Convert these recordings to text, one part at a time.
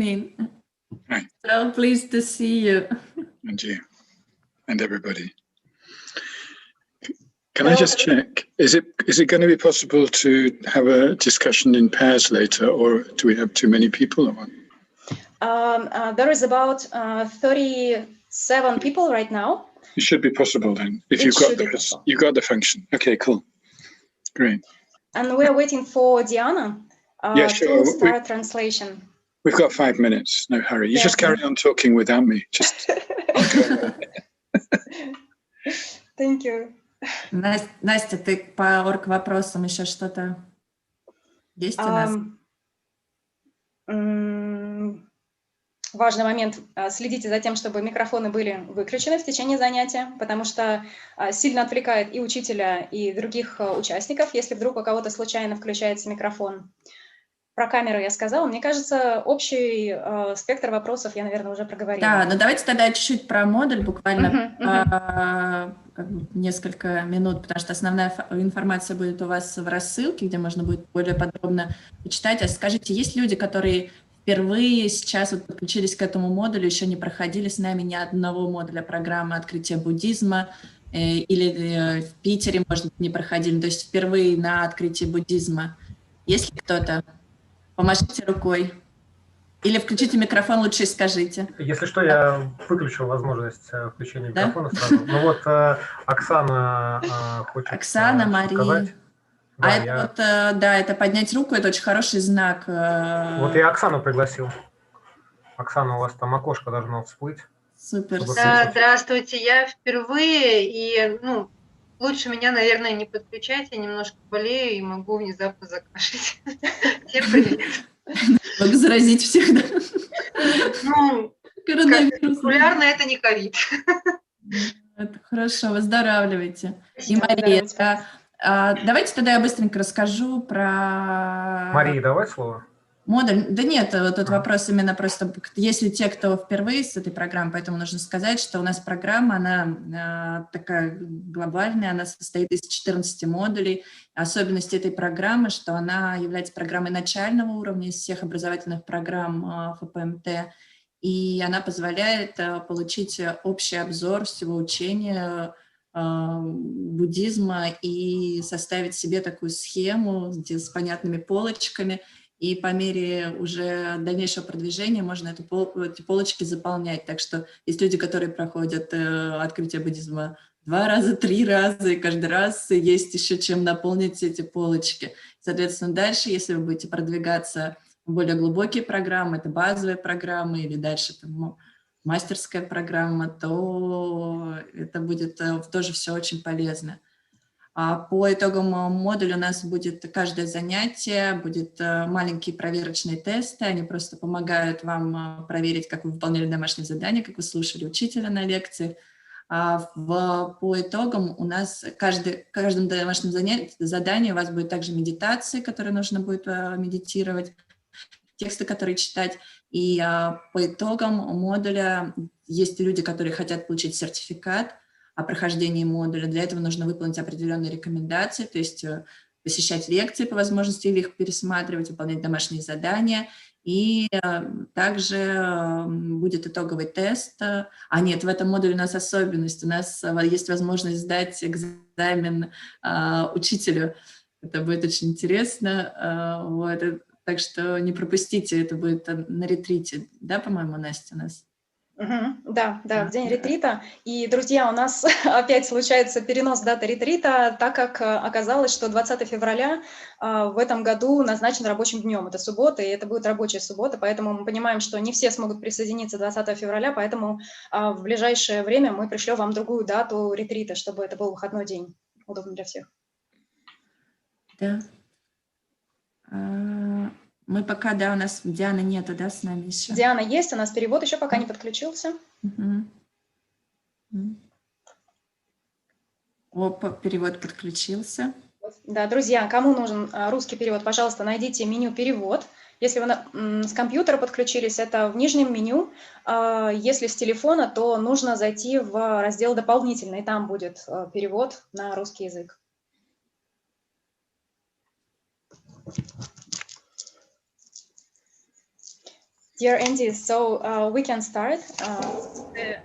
Hi. So pleased to see you. And you. And everybody. Can I just check, is it going to be possible to have a discussion in pairs later, or do we have too many people? Or what? There is about 37 people right now. It should be possible then, if you've got the function. Okay, cool. Great. And we're waiting for Diana to start translation. We've got 5 minutes, no hurry. You just carry on talking without me. Just Thank you. Настя, ты по орг-вопросам еще что-то есть у нас? Важный момент. Следите за тем, чтобы микрофоны были выключены в течение занятия, потому что сильно отвлекает и учителя, и других участников, если вдруг у кого-то случайно включается микрофон. Про камеру я сказала. Мне кажется, общий спектр вопросов я, наверное, уже проговорила. Да, но давайте тогда чуть-чуть про модуль, буквально несколько минут, потому что основная информация будет у вас в рассылке, где можно будет более подробно почитать. А скажите, есть люди, которые впервые сейчас вот подключились к этому модулю, еще не проходили с нами ни одного модуля программы открытия буддизма, или в Питере, может быть, не проходили, то есть впервые на открытии буддизма? Есть ли кто-то? Помашите рукой. Или включите микрофон, лучше скажите. Если что, я выключил возможность включения микрофона сразу. Ну вот Оксана хочет Оксана, Мария. сказать. Да, это поднять руку, это очень хороший знак. Вот я Оксану пригласил. Оксана, у вас там окошко должно всплыть. Супер. Да, здравствуйте, я впервые, и лучше меня, наверное, не подключать, я немножко болею и могу внезапно закашлять. Всем привет. Могу заразить всех, да? Популярно это не ковид. Это хорошо, выздоравливайте. И Мария, давайте тогда я быстренько расскажу про... Мария, давай слово. Модуль. Да нет, тут вопрос именно просто, если те, кто впервые с этой программой, поэтому нужно сказать, что у нас программа, она такая глобальная, она состоит из 14 модулей. Особенность этой программы, что она является программой начального уровня из всех образовательных программ ФПМТ, и она позволяет получить общий обзор всего учения буддизма и составить себе такую схему с понятными полочками. И по мере уже дальнейшего продвижения можно эти полочки заполнять. Так что есть люди, которые проходят открытие буддизма 2 раза, 3 раза, и каждый раз есть еще чем наполнить эти полочки. Соответственно, дальше, если вы будете продвигаться в более глубокие программы, это базовые программы или дальше там, мастерская программа, то это будет тоже все очень полезно. По итогам модуля у нас будет каждое занятие, будет маленькие проверочные тесты, они просто помогают вам проверить, как вы выполняли домашнее задание, как вы слушали учителя на лекции. По итогам у нас в каждом домашнем задании у вас будет также медитации, которые нужно будет медитировать, тексты, которые читать. И по итогам модуля есть люди, которые хотят получить сертификат о прохождении модуля. Для этого нужно выполнить определенные рекомендации, то есть посещать лекции по возможности или их пересматривать, выполнять домашние задания. И также будет итоговый тест. Нет, в этом модуле у нас особенность. У нас есть возможность сдать экзамен учителю. Это будет очень интересно. Вот. Так что не пропустите, это будет на ретрите. Да, по-моему, Настя, у нас? Да, в день ретрита. И, друзья, у нас опять случается перенос даты ретрита, так как оказалось, что 20 февраля в этом году назначен рабочим днем. Это суббота, и это будет рабочая суббота, поэтому мы понимаем, что не все смогут присоединиться 20 февраля, поэтому в ближайшее время мы пришлем вам другую дату ретрита, чтобы это был выходной день. Удобно для всех. Да. Мы пока, да, у нас Дианы нету, да, с нами еще? Диана есть, у нас перевод еще пока не подключился. Опа, перевод подключился. Да, друзья, кому нужен русский перевод, пожалуйста, найдите меню «Перевод». Если вы с компьютера подключились, это в нижнем меню. Если с телефона, то нужно зайти в раздел «Дополнительный», там будет перевод на русский язык. Dear Andy, so we can start. The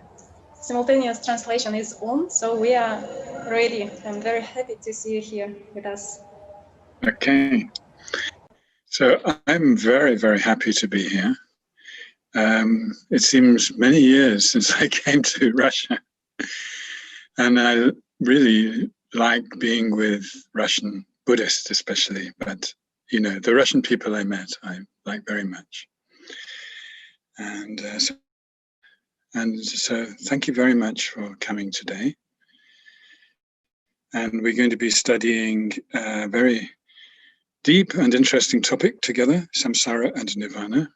simultaneous translation is on, so we are ready. I'm very happy to see you here with us. Okay. So I'm very, very happy to be here. It seems many years since I came to Russia, and I really like being with Russian Buddhists especially, but you know, the Russian people I met, I like very much. And so thank you very much for coming today. And we're going to be studying a very deep and interesting topic together, Samsara and Nirvana.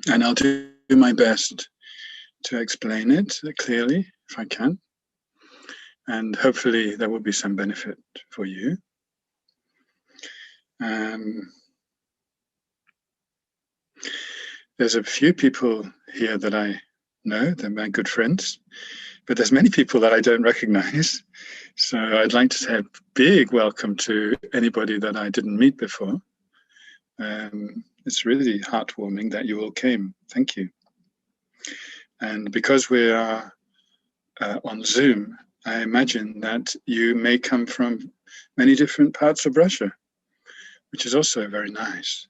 And I'll do my best to explain it clearly if I can. And hopefully there will be some benefit for you. There's a few people here that I know, they're my good friends, but there's many people that I don't recognize. So I'd like to say a big welcome to anybody that I didn't meet before. It's really heartwarming that you all came. Thank you. And because we are on Zoom, I imagine that you may come from many different parts of Russia, which is also very nice.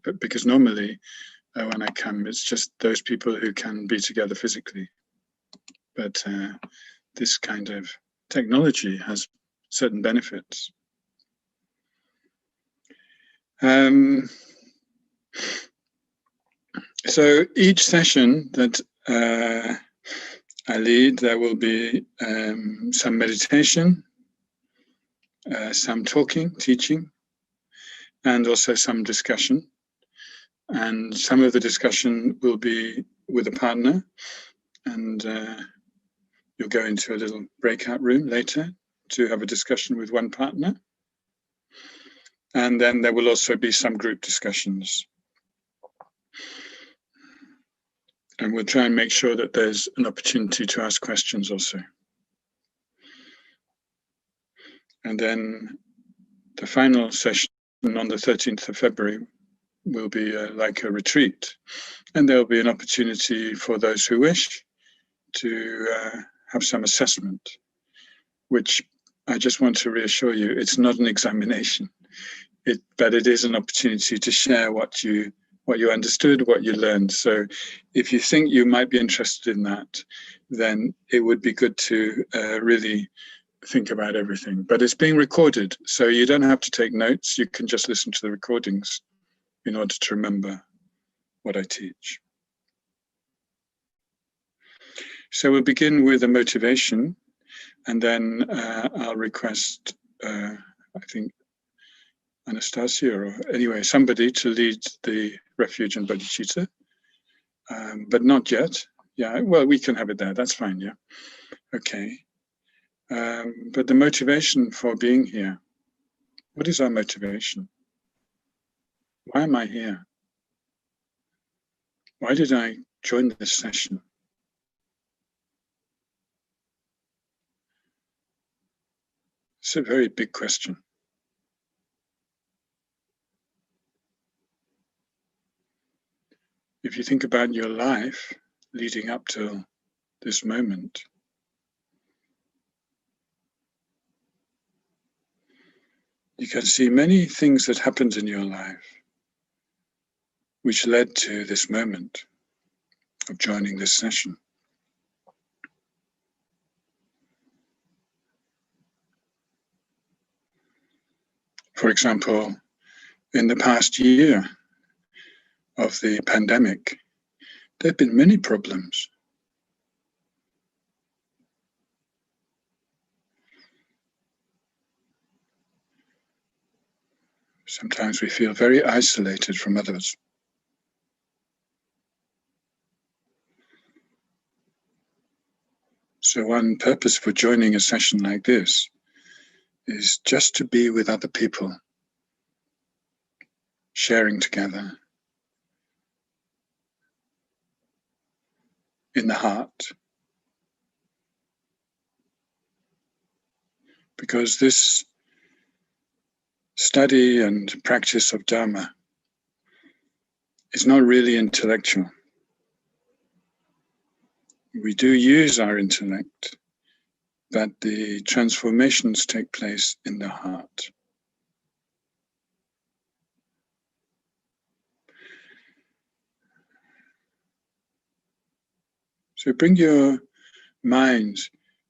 But because normally when I come, it's just those people who can be together physically. But this kind of technology has certain benefits. So each session that I lead, there will be some meditation, some talking, teaching, and also some discussion. And some of the discussion will be with a partner, and you'll go into a little breakout room later to have a discussion with one partner. And then there will also be some group discussions. And we'll try and make sure that there's an opportunity to ask questions also. And then the final session on the 13th of February will be like a retreat. And there'll be an opportunity for those who wish to have some assessment, which I just want to reassure you, it's not an examination, but it is an opportunity to share what you understood, what you learned. So if you think you might be interested in that, then it would be good to really think about everything. But it's being recorded, so you don't have to take notes. You can just listen to the recordings in order to remember what I teach. So we'll begin with a motivation, and then I'll request, I think, Anastasia, or anyway, somebody to lead the refuge and bodhicitta, but not yet. Yeah, well, we can have it there. That's fine, yeah. Okay. But the motivation for being here, what is our motivation? Why am I here? Why did I join this session? It's a very big question. If you think about your life leading up to this moment, you can see many things that happened in your life which led to this moment of joining this session. For example, in the past year of the pandemic, there have been many problems. Sometimes we feel very isolated from others. So one purpose for joining a session like this is just to be with other people, sharing together in the heart. Because this study and practice of Dharma is not really intellectual. We do use our intellect, but the transformations take place in the heart. So bring your mind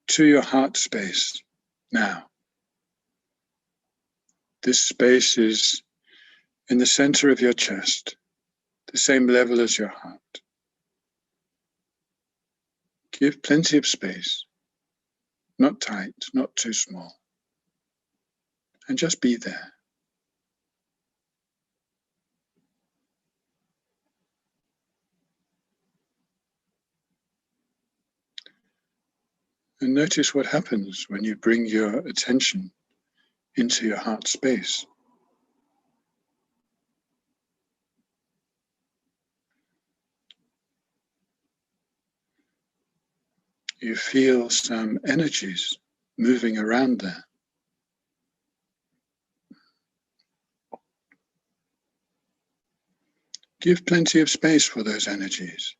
to your heart space now. This space is in the center of your chest, the same level as your heart. Give plenty of space, not tight, not too small, and just be there. And notice what happens when you bring your attention into your heart space. You feel some energies moving around there. Give plenty of space for those energies.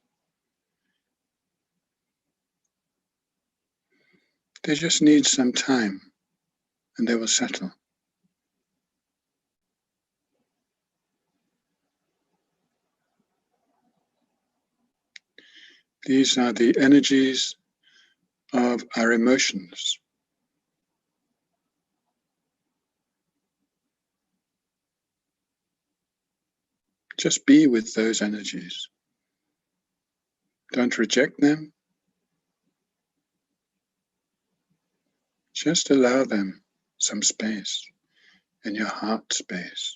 They just need some time and they will settle. These are the energies of our emotions. Just be with those energies. Don't reject them. Just allow them some space in your heart space.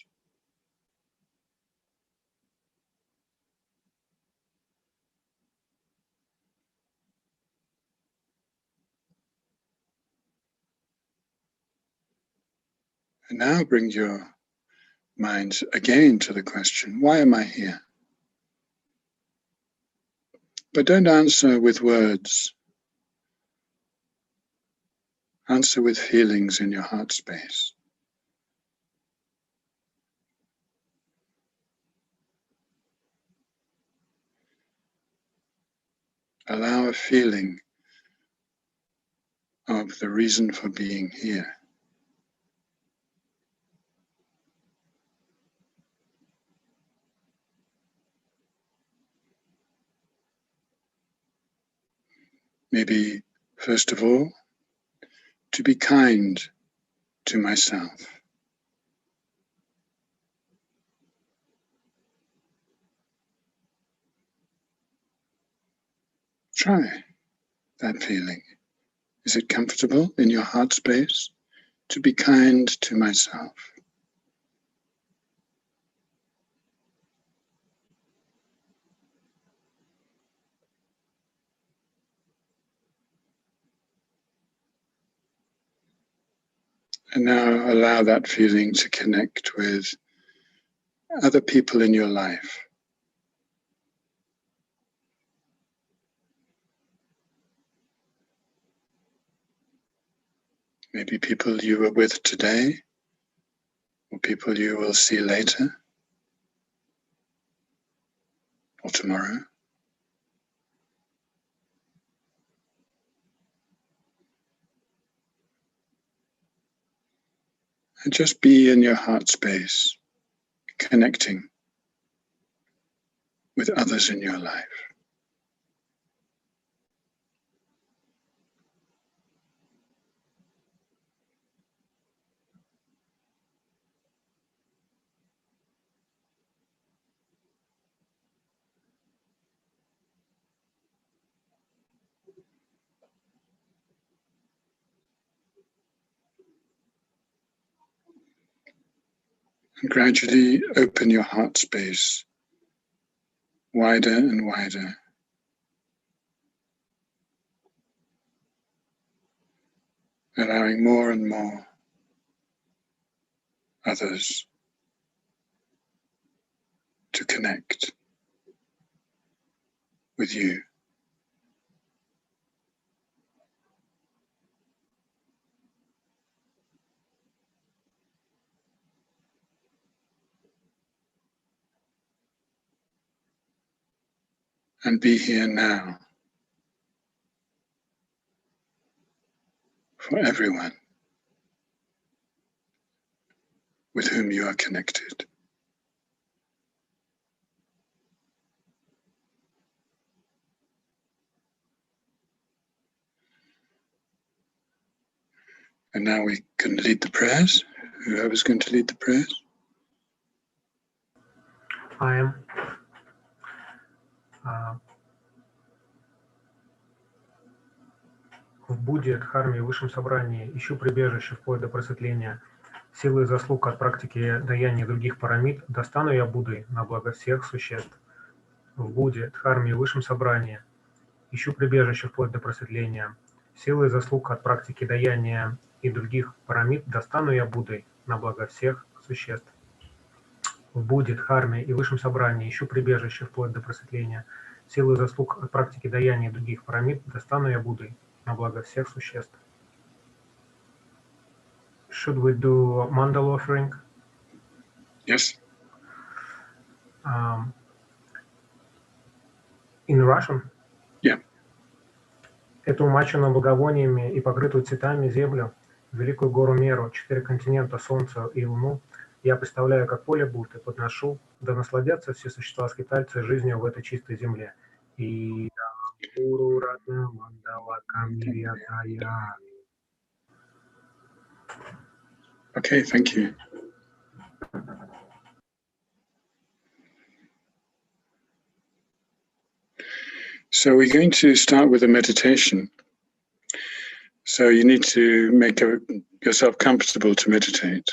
And now bring your mind again to the question, why am I here? But don't answer with words. Answer with feelings in your heart space. Allow a feeling of the reason for being here. Maybe, first of all, to be kind to myself. Try that feeling. Is it comfortable in your heart space to be kind to myself? And now allow that feeling to connect with other people in your life. Maybe people you were with today, or people you will see later, or tomorrow. And just be in your heart space, connecting with others in your life. And gradually open your heart space wider and wider. Allowing more and more others to connect with you. and be here now for everyone with whom you are connected. And now we can lead the prayers. Whoever's going to lead the prayers. I am. В Будде, Дхарме и Высшем Собрании ищу прибежище вплоть до просветления. Силы и заслуг от практики даяния других парамид достану я Буддой на благо всех существ. В Будде, Дхарме и Высшем Собрании ищу прибежище вплоть до просветления. Силы и заслуг от практики даяния и других парамид достану я Буддой на благо всех существ. В Будде, Дхарме и Высшем Собрании ищу прибежище вплоть до просветления. Силы и заслуг от практики даяния и других парамид достану я Буддой на благо всех существ. Should we do mandal offering? Yes. In Russian? Yeah. Эту умаченную благовониями и покрытую цветами землю, великую гору Меру, 4 континента, Солнце и Луну, я представляю как поле Будды, подношу, да насладятся все существа скитальцы жизнью в этой чистой земле. И Гуру Ратна Мандала Камирьятая. Okay, thank you. So we're going to start with a meditation. So you need to make yourself comfortable to meditate.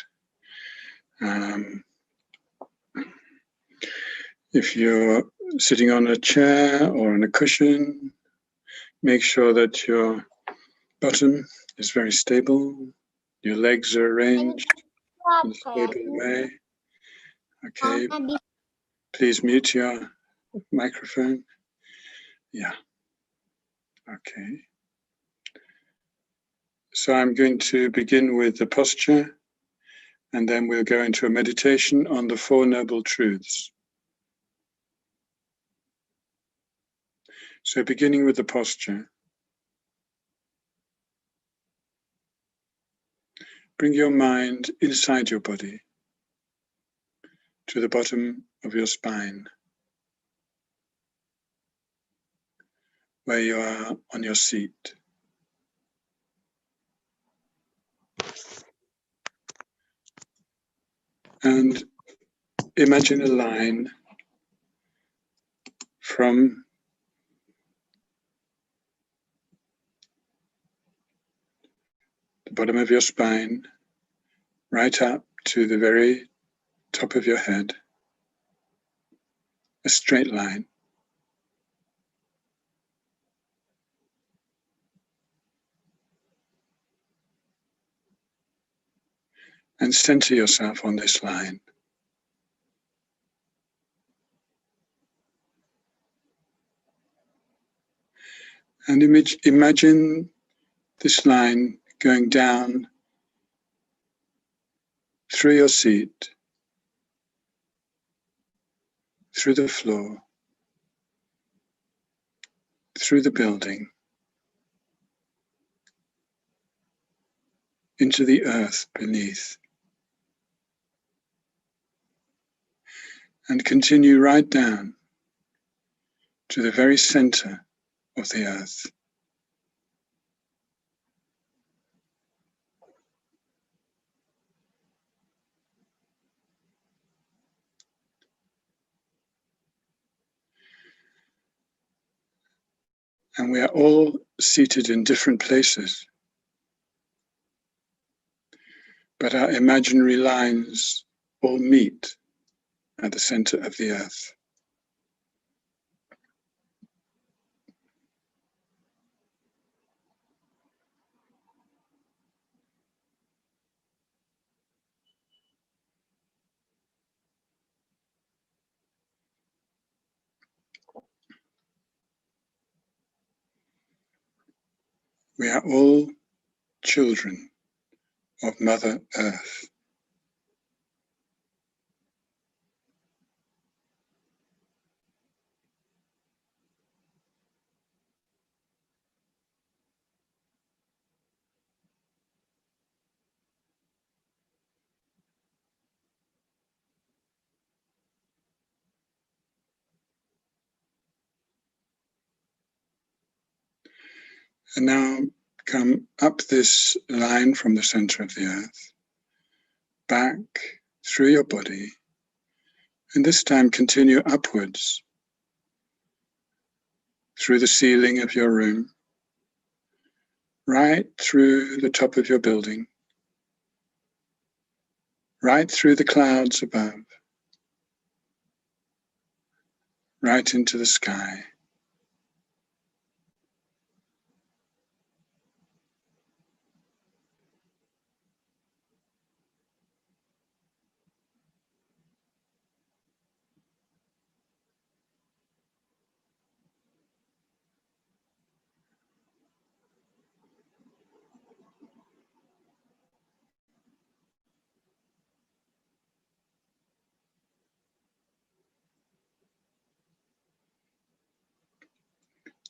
If you're sitting on a chair or on a cushion, make sure that your bottom is very stable. Your legs are arranged in a stable way. Okay. Please mute your microphone. Yeah. Okay. So I'm going to begin with the posture, and then we'll go into a meditation on the Four Noble Truths. So beginning with the posture, bring your mind inside your body to the bottom of your spine, where you are on your seat. And imagine a line from the bottom of your spine right up to the very top of your head, a straight line. And center yourself on this line. And imagine this line going down through your seat, through the floor, through the building, into the earth beneath. And continue right down to the very center of the earth. And we are all seated in different places, but our imaginary lines all meet at the center of the earth. We are all children of Mother Earth. And now come up this line from the center of the earth, back through your body, and this time continue upwards through the ceiling of your room, right through the top of your building, right through the clouds above, right into the sky.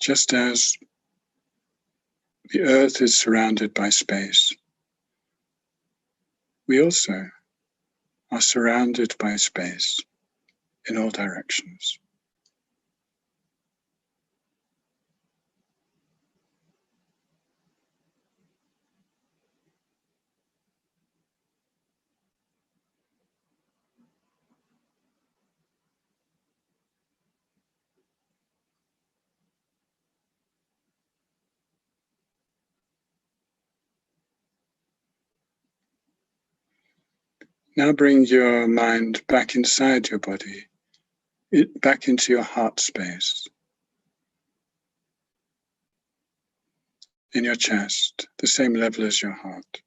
Just as the earth is surrounded by space, we also are surrounded by space in all directions. Now bring your mind back inside your body, back into your heart space, in your chest, the same level as your heart.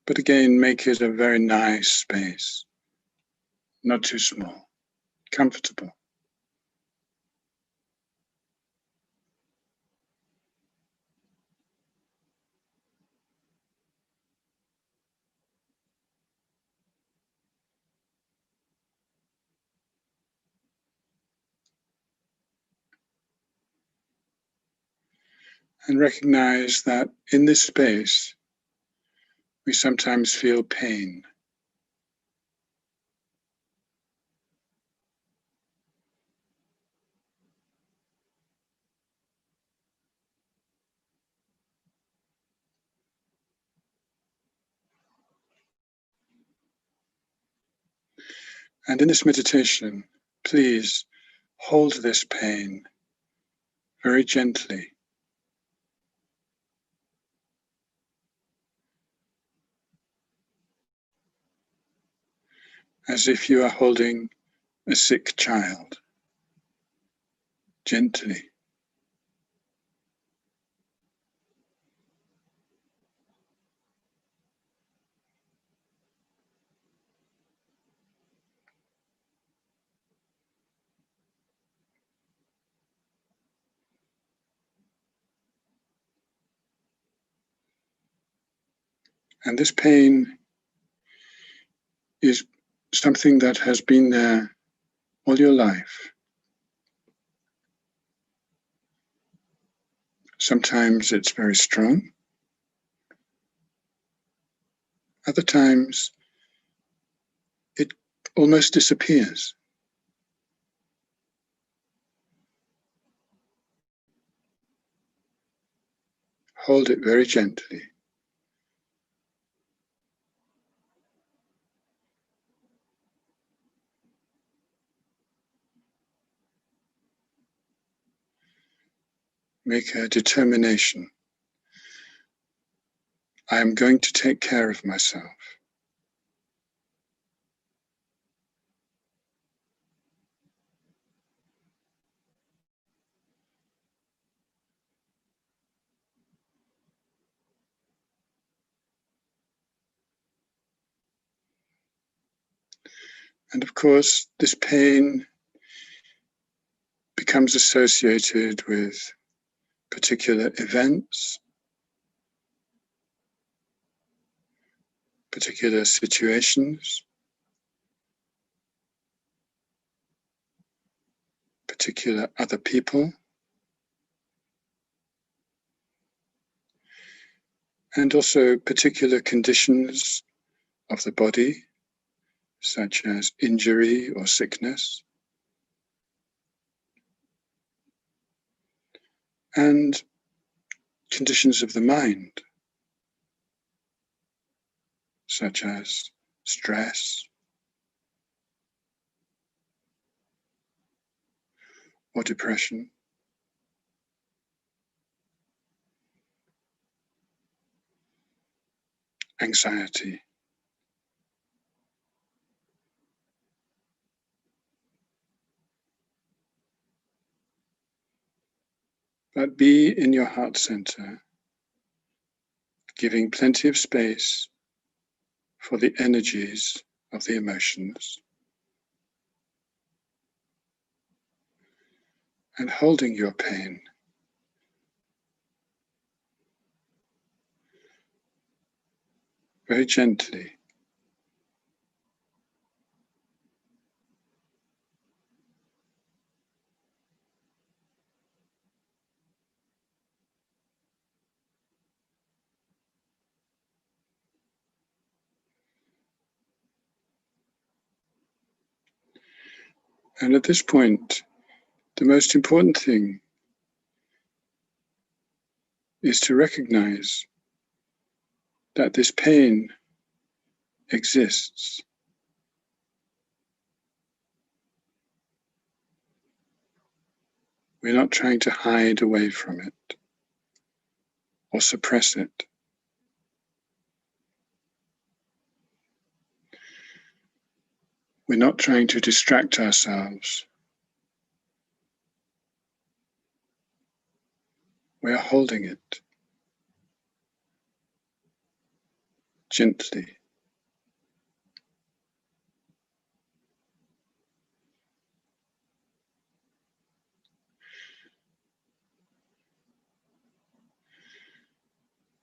But again, make it a very nice space, not too small, comfortable. And recognize that in this space, we sometimes feel pain. And in this meditation, please hold this pain very gently. As if you are holding a sick child, gently. And this pain is something that has been there all your life. Sometimes it's very strong. Other times it almost disappears. Hold it very gently. Make a determination. I am going to take care of myself. And of course, this pain becomes associated with particular events, particular situations, particular other people, and also particular conditions of the body, such as injury or sickness. And conditions of the mind, such as stress or depression, anxiety, but be in your heart center, giving plenty of space for the energies of the emotions, and holding your pain, very gently. And at this point, the most important thing is to recognize that this pain exists. We're not trying to hide away from it or suppress it. We're not trying to distract ourselves. We're holding it gently.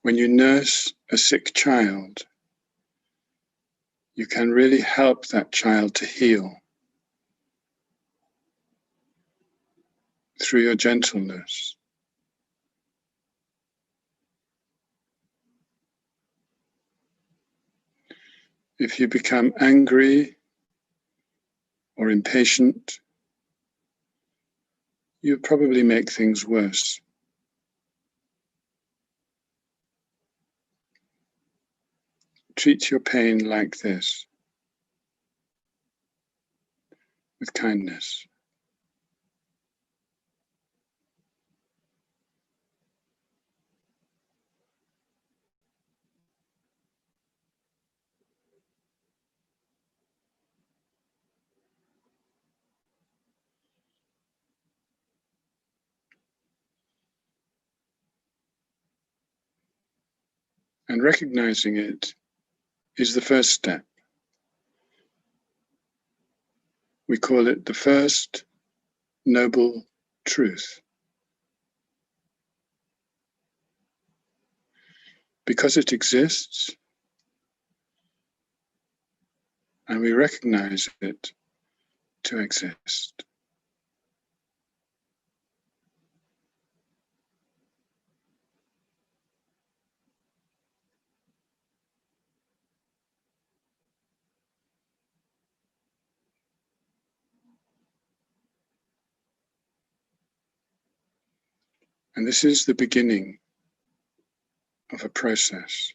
When you nurse a sick child, you can really help that child to heal through your gentleness. If you become angry or impatient, you probably make things worse. Treat your pain like this, with kindness. And recognizing it is the first step. We call it the first noble truth. Because it exists, and we recognize it to exist. And this is the beginning of a process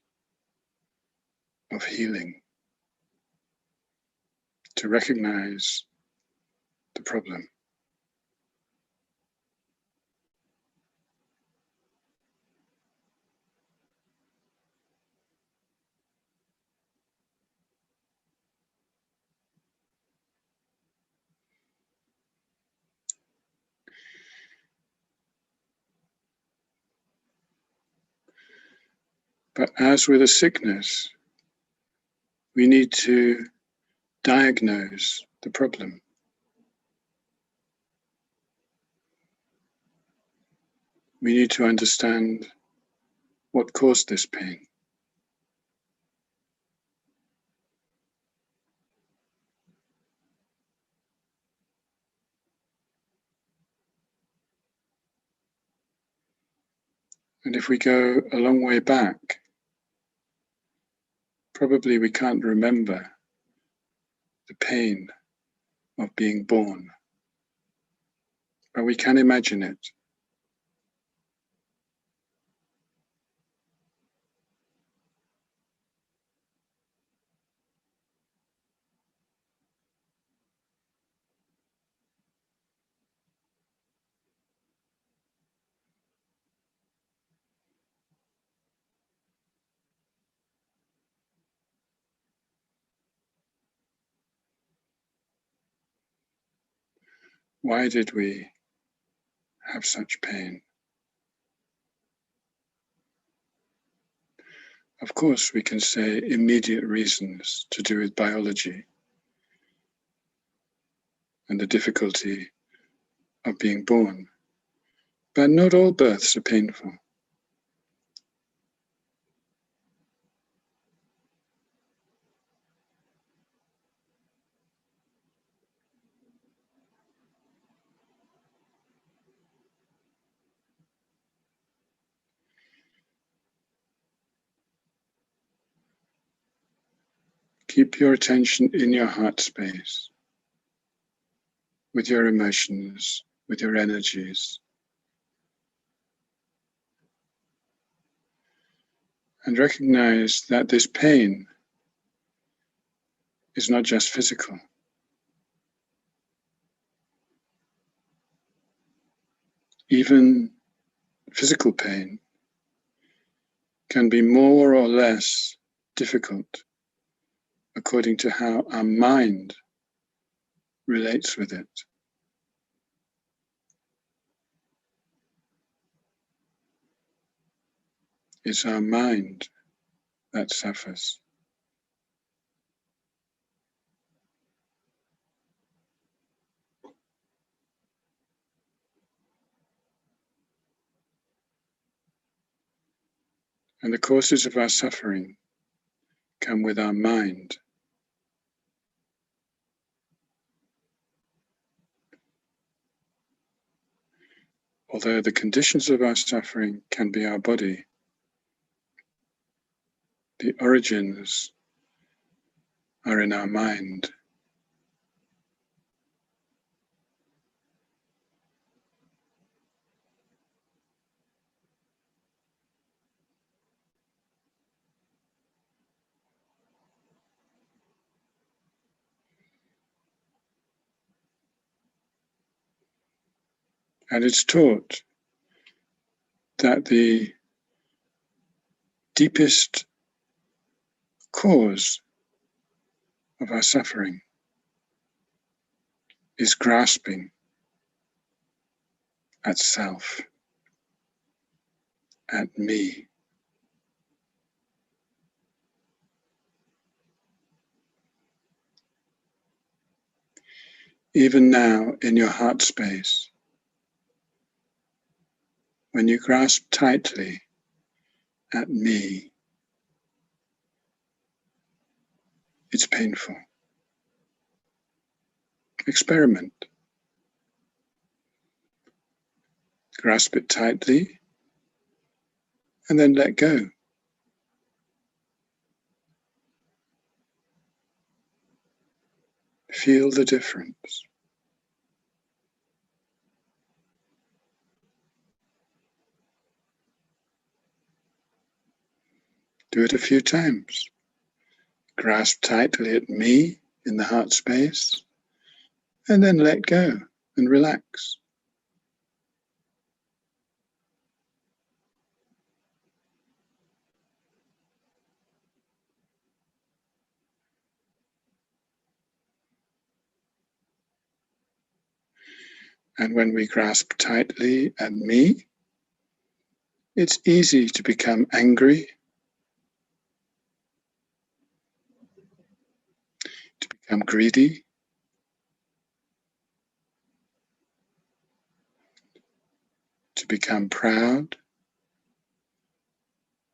of healing, to recognize the problem. But as with a sickness, we need to diagnose the problem. We need to understand what caused this pain. And if we go a long way back, probably we can't remember the pain of being born, but we can imagine it. Why did we have such pain? Of course, we can say immediate reasons to do with biology and the difficulty of being born. But not all births are painful. Keep your attention in your heart space, with your emotions, with your energies. And recognize that this pain is not just physical. Even physical pain can be more or less difficult according to how our mind relates with it. It's our mind that suffers. And the causes of our suffering come with our mind. Although the conditions of our suffering can be our body, the origins are in our mind. And it's taught that the deepest cause of our suffering is grasping at self, at me. Even now in your heart space, when you grasp tightly at me, it's painful. Experiment. Grasp it tightly and then let go. Feel the difference. Do it a few times. Grasp tightly at me in the heart space and then let go and relax. And when we grasp tightly at me, it's easy to become angry, to become greedy, to become proud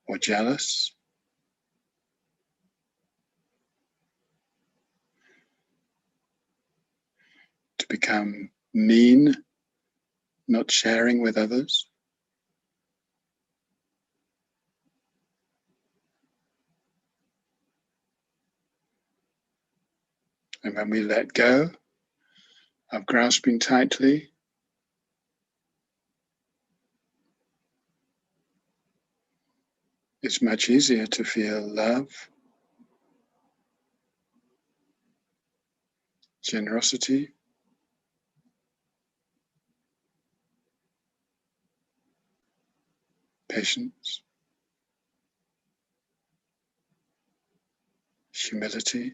or jealous, to become mean, not sharing with others. And when we let go of grasping tightly, it's much easier to feel love, generosity, patience, humility,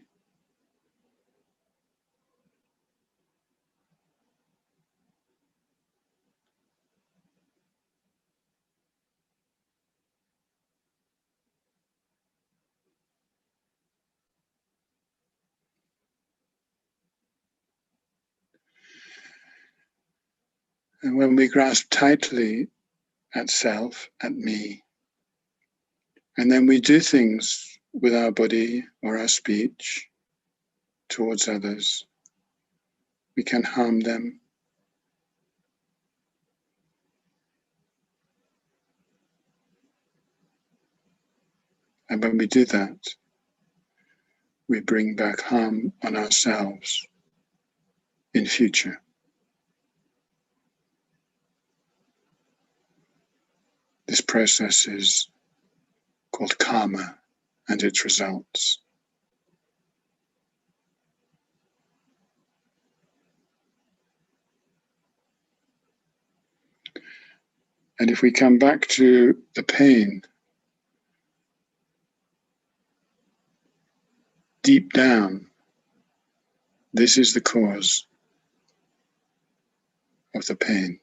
And when we grasp tightly at self, at me, and then we do things with our body or our speech towards others, we can harm them. And when we do that, we bring back harm on ourselves in future. This process is called karma and its results. And if we come back to the pain, deep down, this is the cause of the pain.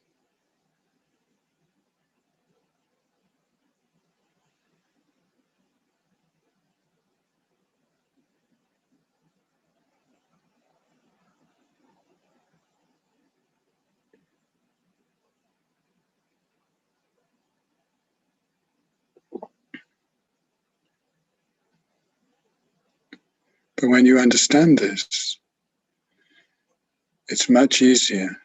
But when you understand this, it's much easier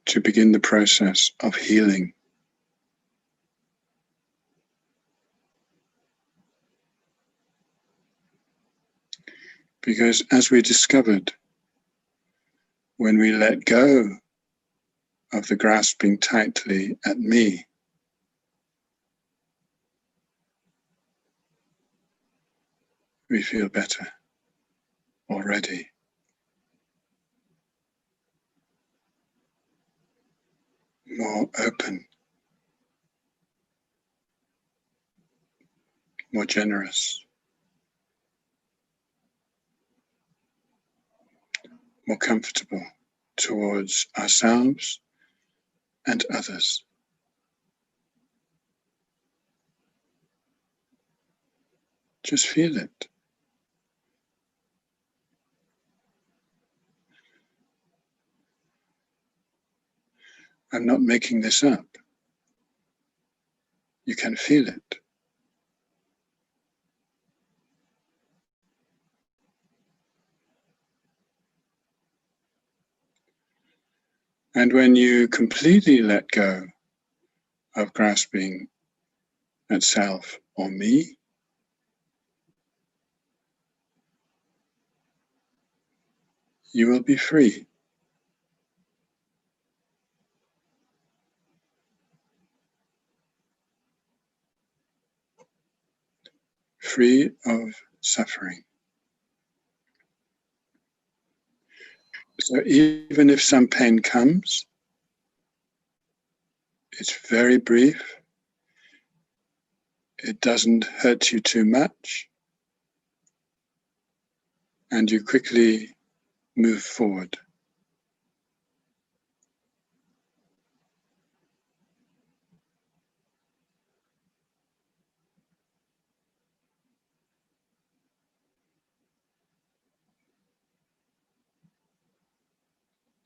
to begin the process of healing. Because as we discovered, when we let go of the grasping tightly at me, we feel better already. More open, more generous, more comfortable towards ourselves and others. Just feel it. I'm not making this up. You can feel it. And when you completely let go of grasping at self or me, you will be free. Free of suffering. So even if some pain comes, it's very brief. It doesn't hurt you too much. And you quickly move forward.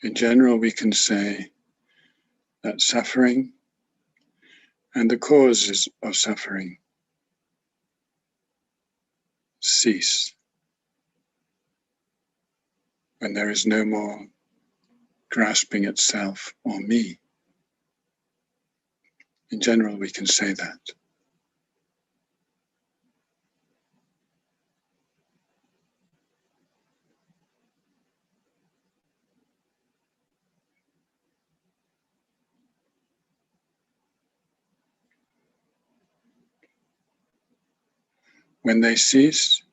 In general, we can say that suffering and the causes of suffering cease when there is no more grasping at self or me. In general, we can say that. When they cease,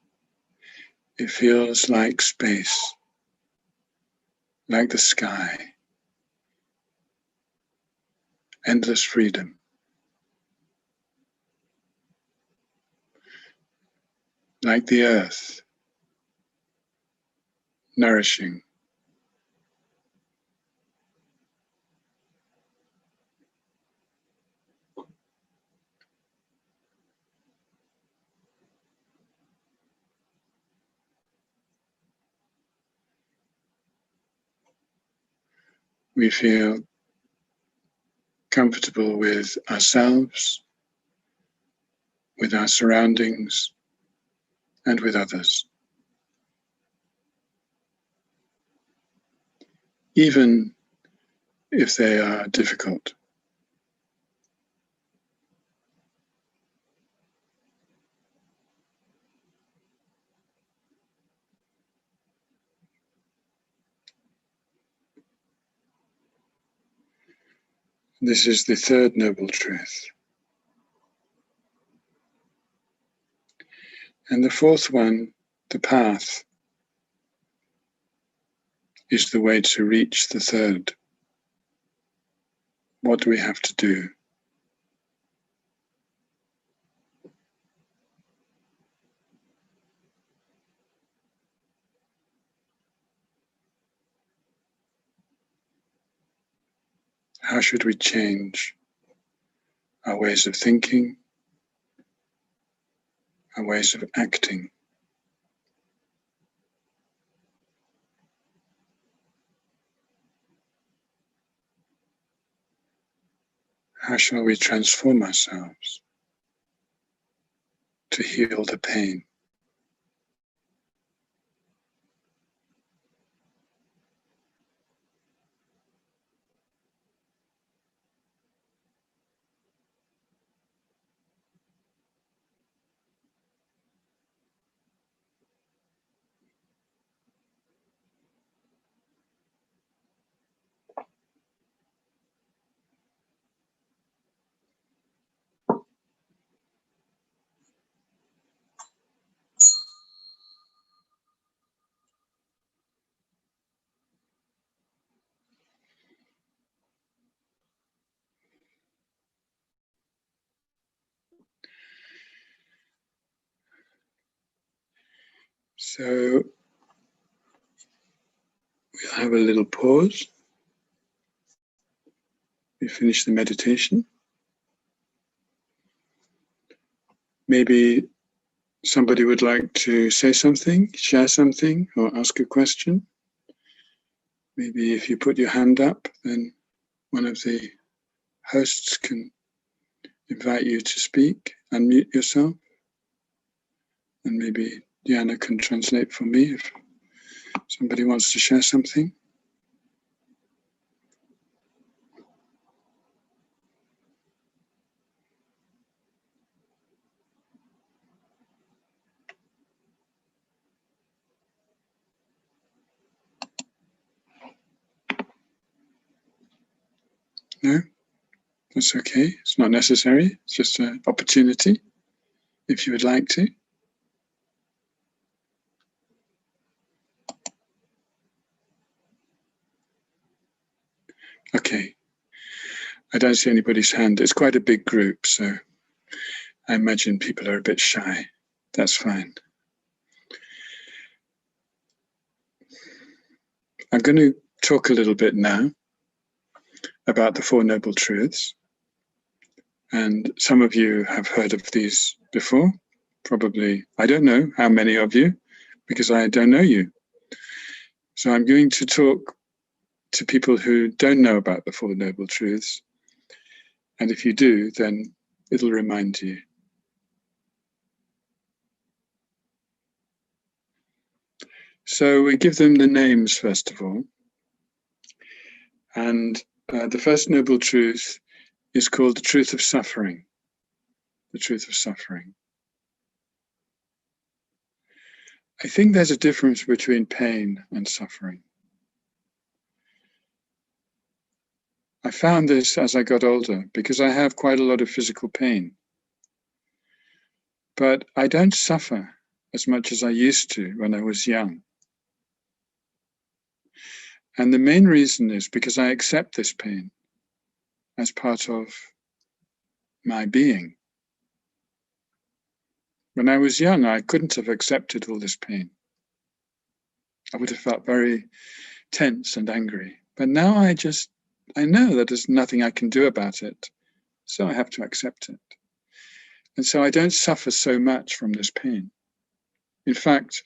it feels like space, like the sky, endless freedom. Like the earth, nourishing. we feel comfortable with ourselves, with our surroundings, and with others. Even if they are difficult. This is the third noble truth. And the fourth one, the path, is the way to reach the third. What do we have to do? How should we change our ways of thinking, our ways of acting? How shall we transform ourselves to heal the pain? So we'll have a little pause. We finish the meditation. Maybe somebody would like to say something, share something, or ask a question. Maybe if you put your hand up, then one of the hosts can invite you to speak, unmute yourself. And maybe Diana can translate for me if somebody wants to share something. No? That's okay. It's not necessary. It's just an opportunity if you would like to. Okay. I don't see anybody's hand. It's quite a big group, so I imagine people are a bit shy. That's fine. I'm going to talk a little bit now about the Four Noble Truths. And some of you have heard of these before. Probably, I don't know how many of you, because I don't know you. So I'm going to talk to people who don't know about the Four Noble Truths. And if you do, then it'll remind you. So we give them the names, first of all. And the first noble truth is called the truth of suffering. The truth of suffering. I think there's a difference between pain and suffering. I found this as I got older because I have quite a lot of physical pain. But I don't suffer as much as I used to when I was young. And the main reason is because I accept this pain as part of my being. When I was young, I couldn't have accepted all this pain. I would have felt very tense and angry. But now I know that there's nothing I can do about it. So I have to accept it. And so I don't suffer so much from this pain. In fact,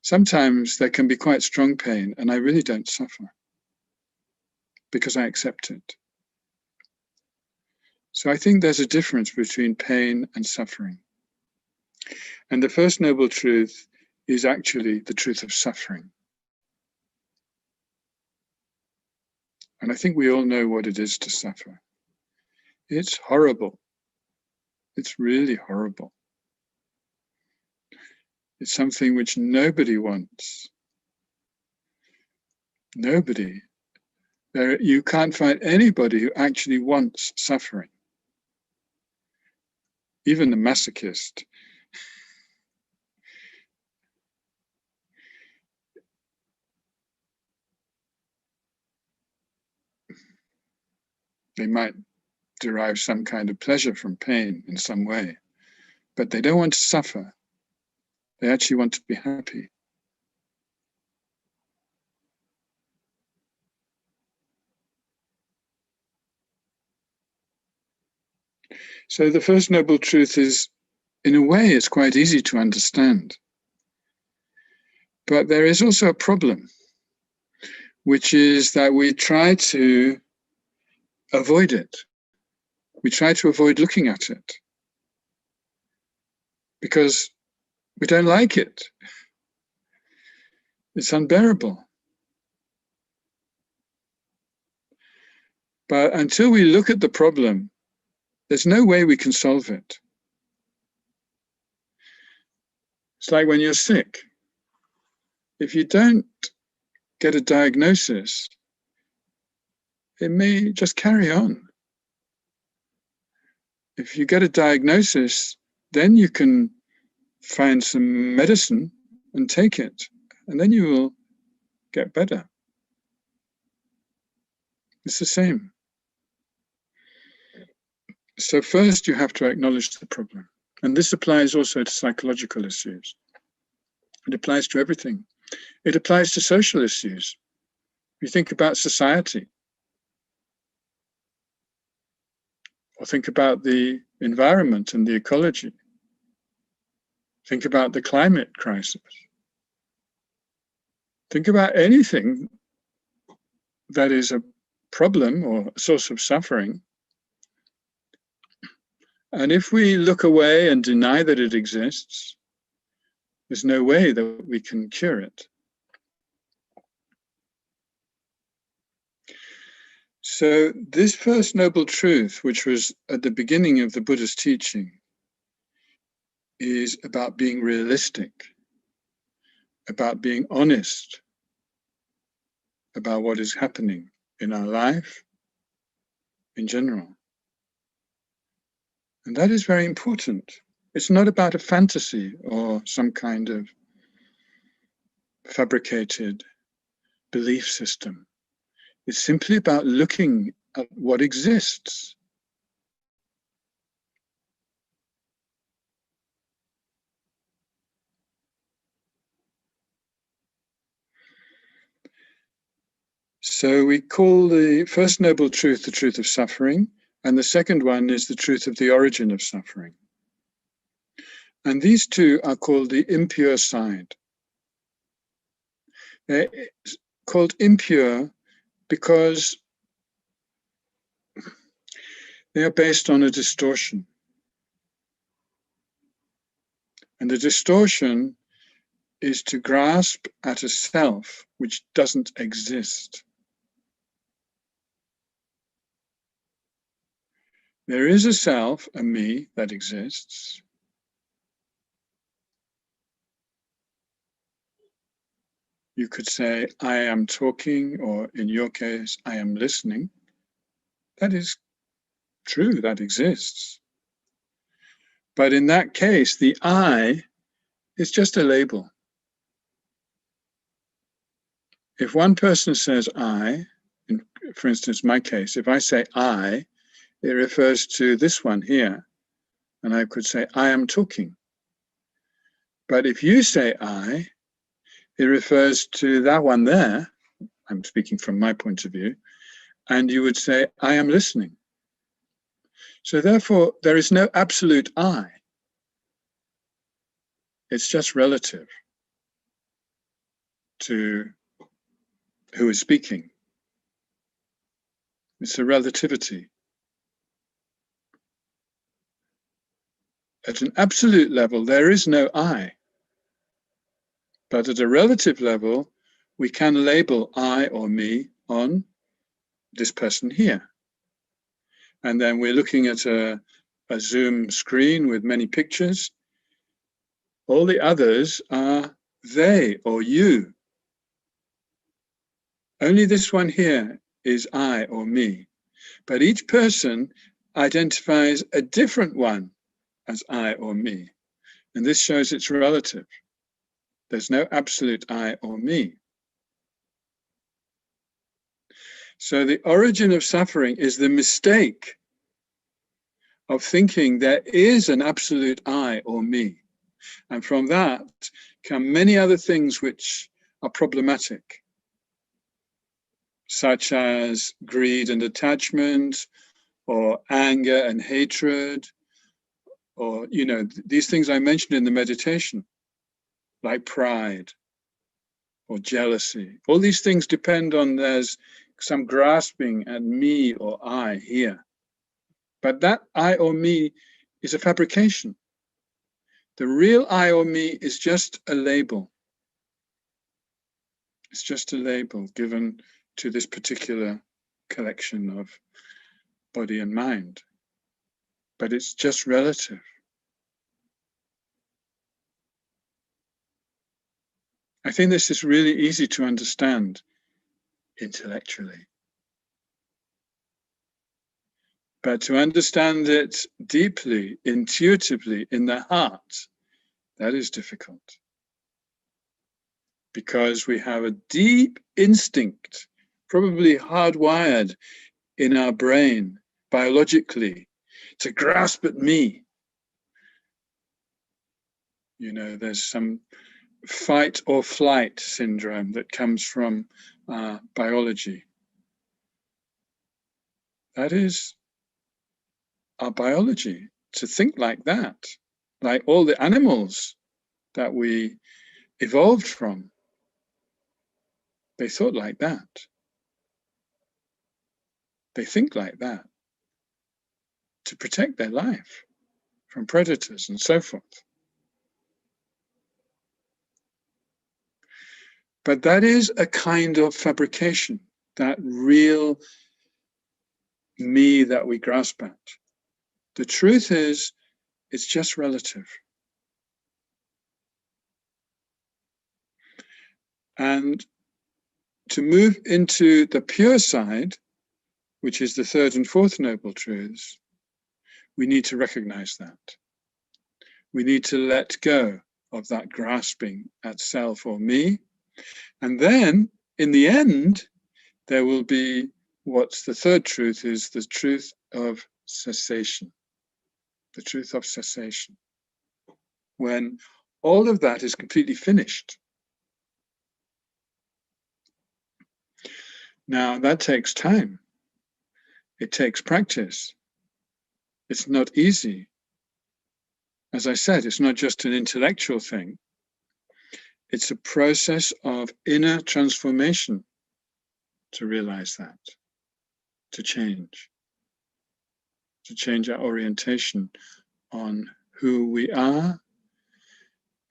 sometimes there can be quite strong pain and I really don't suffer. because I accept it. So I think there's a difference between pain and suffering. And the first noble truth is actually the truth of suffering. And I think we all know what it is to suffer. It's horrible. It's really horrible. It's something which nobody wants. Nobody. You can't find anybody who actually wants suffering. Even the masochist. They might derive some kind of pleasure from pain in some way, but they don't want to suffer. They actually want to be happy. So the first noble truth is, in a way, it's quite easy to understand. But there is also a problem, which is that we try to avoid it. We try to avoid looking at it because we don't like it. It's unbearable. But until we look at the problem, there's no way we can solve it. It's like when you're sick. If you don't get a diagnosis, it may just carry on. If you get a diagnosis, then you can find some medicine and take it, and then you will get better. It's the same. So first you have to acknowledge the problem. And this applies also to psychological issues. It applies to everything. It applies to social issues. You think about society, or think about the environment and the ecology. Think about the climate crisis. Think about anything that is a problem or a source of suffering. And if we look away and deny that it exists, there's no way that we can cure it. So this first noble truth, which was at the beginning of the Buddha's teaching, is about being realistic, about being honest about what is happening in our life in general. And that is very important. It's not about a fantasy or some kind of fabricated belief system. It's simply about looking at what exists. So we call the first noble truth the truth of suffering, and the second one is the truth of the origin of suffering. And these two are called the impure side. They're called impure because they are based on a distortion. And the distortion is to grasp at a self which doesn't exist. There is a self, a me, that exists. You could say, I am talking, or in your case, I am listening. That is true, that exists. But in that case, the I is just a label. If one person says I, for instance, my case, if I say I, it refers to this one here. And I could say, I am talking. But if you say I, it refers to that one there. I'm speaking from my point of view. And you would say, I am listening. So therefore, there is no absolute I. It's just relative to who is speaking. It's a relativity. At an absolute level, there is no I. But at a relative level, we can label I or me on this person here. And then we're looking at a Zoom screen with many pictures. All the others are they or you. Only this one here is I or me. But each person identifies a different one as I or me. And this shows it's relative. There's no absolute I or me. So the origin of suffering is the mistake of thinking there is an absolute I or me. And from that come many other things which are problematic, such as greed and attachment, or anger and hatred, or, you know, these things I mentioned in the meditation, like pride or jealousy. All these things depend on there's some grasping at me or I here. But that I or me is a fabrication. The real I or me is just a label. It's just a label given to this particular collection of body and mind. But it's just relative. I think this is really easy to understand intellectually. But to understand it deeply, intuitively, in the heart, that is difficult. Because we have a deep instinct, probably hardwired in our brain, biologically, to grasp at me. You know, there's some fight or flight syndrome that comes from biology. That is our biology, to think like that, like all the animals that we evolved from. They thought like that. They think like that to protect their life from predators and so forth. But that is a kind of fabrication, that real me that we grasp at. The truth is, it's just relative. And to move into the pure side, which is the third and fourth noble truths, we need to recognize that. We need to let go of that grasping at self or me. And then, in the end, there will be what's the third truth is the truth of cessation. The truth of cessation. When all of that is completely finished. Now, that takes time. It takes practice. It's not easy. As I said, it's not just an intellectual thing. It's a process of inner transformation to realize that, to change our orientation on who we are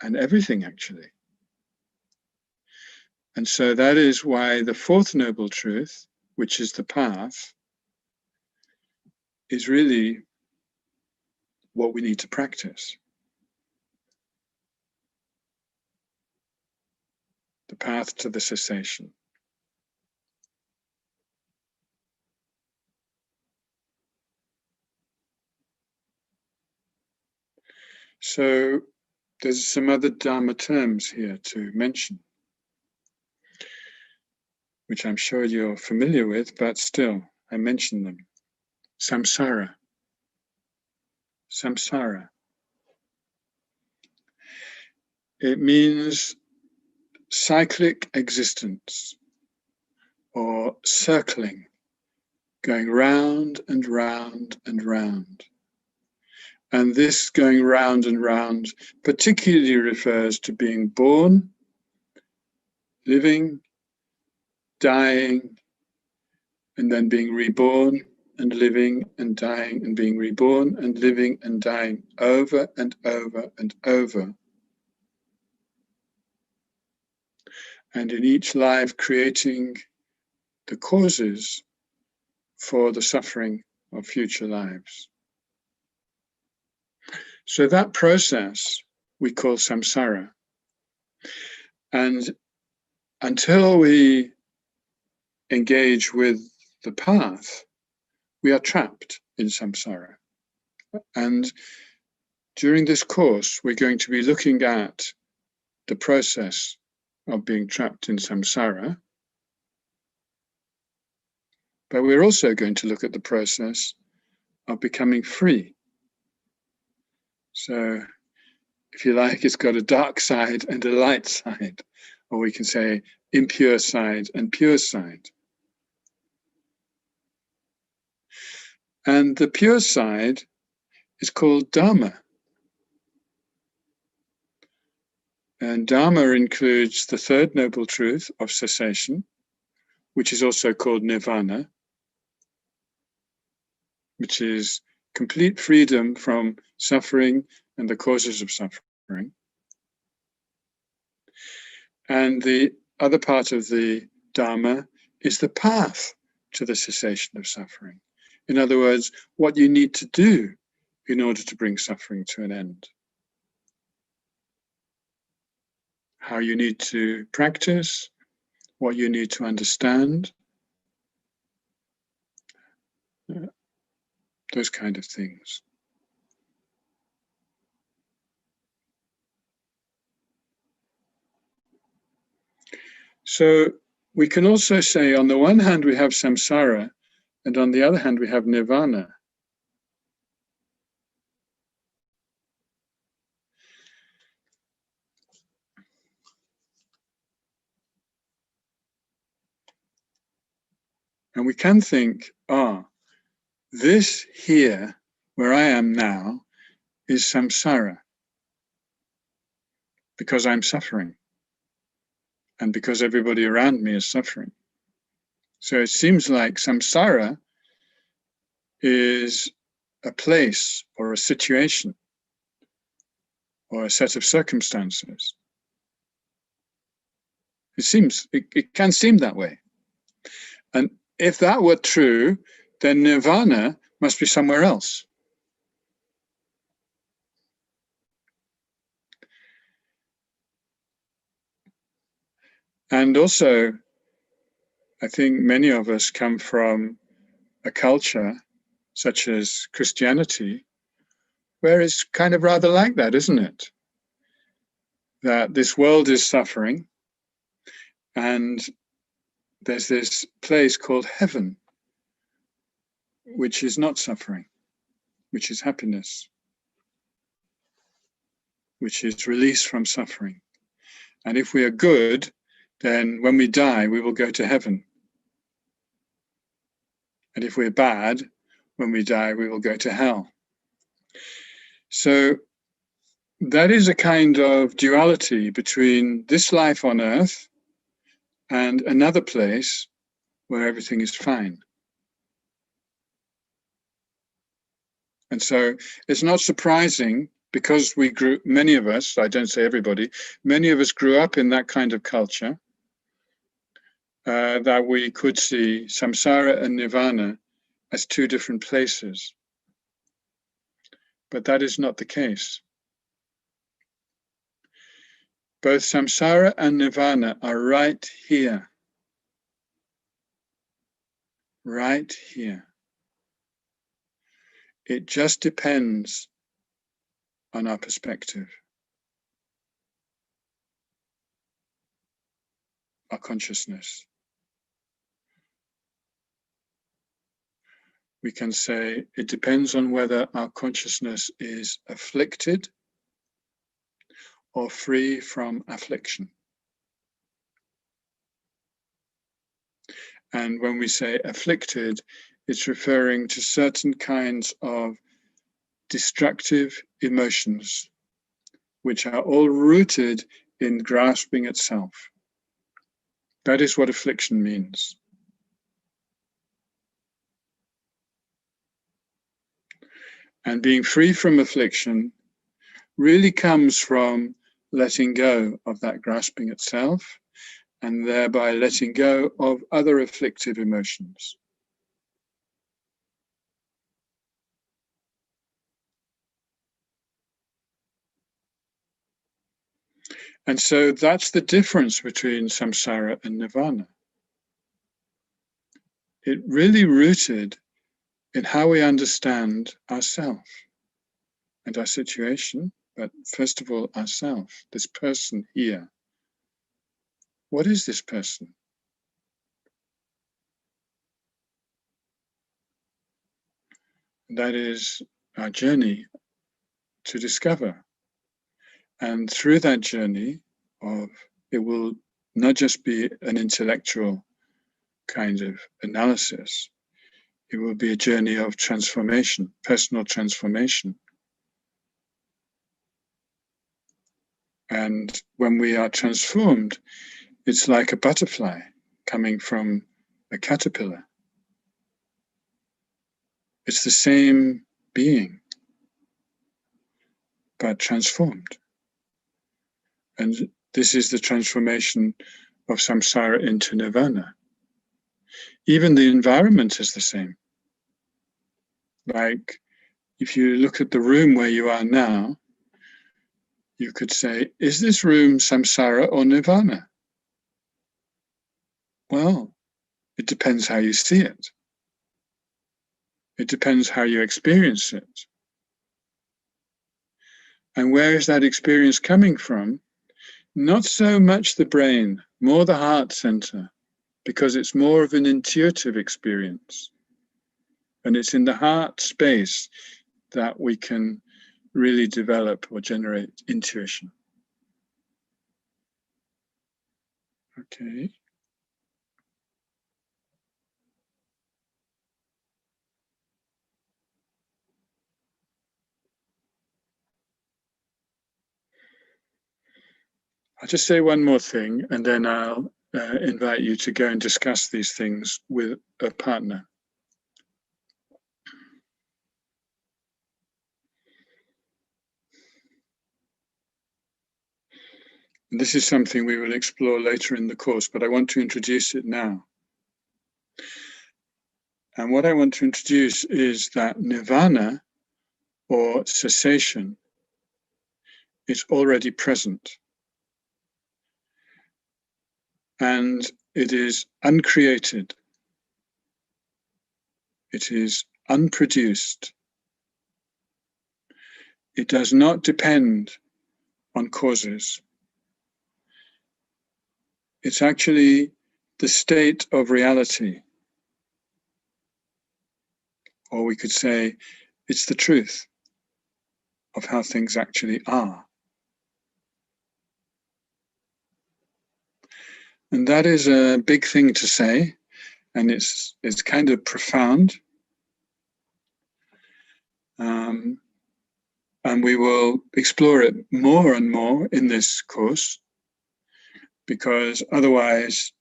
and everything, actually. And so that is why the fourth noble truth, which is the path, is really what we need to practice. The path to the cessation. So there's some other Dharma terms here to mention, which I'm sure you're familiar with, but still, I mention them. Samsara. Samsara. It means cyclic existence, or circling, going round and round and round. And this going round and round particularly refers to being born, living, dying, and then being reborn and living and dying and being reborn and living and dying over and over and over. And in each life creating the causes for the suffering of future lives. So that process we call samsara. And until we engage with the path, we are trapped in samsara. And during this course, we're going to be looking at the process of being trapped in samsara, but we're also going to look at the process of becoming free. So, if you like, it's got a dark side and a light side, or we can say impure side and pure side. And the pure side is called Dharma. And Dharma includes the third noble truth of cessation, which is also called Nirvana, which is complete freedom from suffering and the causes of suffering. And the other part of the Dharma is the path to the cessation of suffering. In other words, what you need to do in order to bring suffering to an end. How you need to practice, what you need to understand, those kind of things. So we can also say, on the one hand, we have samsara, and on the other hand, we have nirvana. And we can think, this here, where I am now, is samsara, because I'm suffering, and because everybody around me is suffering. So it seems like samsara is a place or a situation or a set of circumstances. It can seem that way. And if that were true, then nirvana must be somewhere else. And also, I think many of us come from a culture such as Christianity, where it's kind of rather like that, isn't it? That this world is suffering, and there's this place called heaven, which is not suffering, which is happiness, which is release from suffering. And if we are good, then when we die, we will go to heaven. And if we're bad, when we die, we will go to hell. So that is a kind of duality between this life on earth and another place where everything is fine. And so it's not surprising, because many of us, I don't say everybody, many of us grew up in that kind of culture, that we could see samsara and nirvana as two different places. But that is not the case. Both samsara and nirvana are right here. Right here. It just depends on our perspective, our consciousness. We can say it depends on whether our consciousness is afflicted or free from affliction. And when we say afflicted, it's referring to certain kinds of destructive emotions, which are all rooted in grasping at self. That is what affliction means. And being free from affliction really comes from letting go of that grasping itself, and thereby letting go of other afflictive emotions. And so that's the difference between samsara and nirvana. It really rooted in how we understand ourselves and our situation, but first of all, ourselves, this person here. What is this person? That is our journey to discover. And through that journey it will not just be an intellectual kind of analysis, it will be a journey of transformation, personal transformation. And when we are transformed, it's like a butterfly coming from a caterpillar. It's the same being, but transformed. And this is the transformation of samsara into nirvana. Even the environment is the same. Like, if you look at the room where you are now, you could say, is this room samsara or nirvana? Well, it depends how you see it. It depends how you experience it. And where is that experience coming from? Not so much the brain, more the heart center, because it's more of an intuitive experience. And it's in the heart space that we can really develop or generate intuition. Okay. I'll just say one more thing, and then I'll invite you to go and discuss these things with a partner. And this is something we will explore later in the course, but I want to introduce it now. And what I want to introduce is that nirvana, or cessation, is already present. And it is uncreated. It is unproduced. It does not depend on causes. It's actually the state of reality. Or we could say it's the truth of how things actually are. And that is a big thing to say, and it's kind of profound. And we will explore it more and more in this course, because otherwise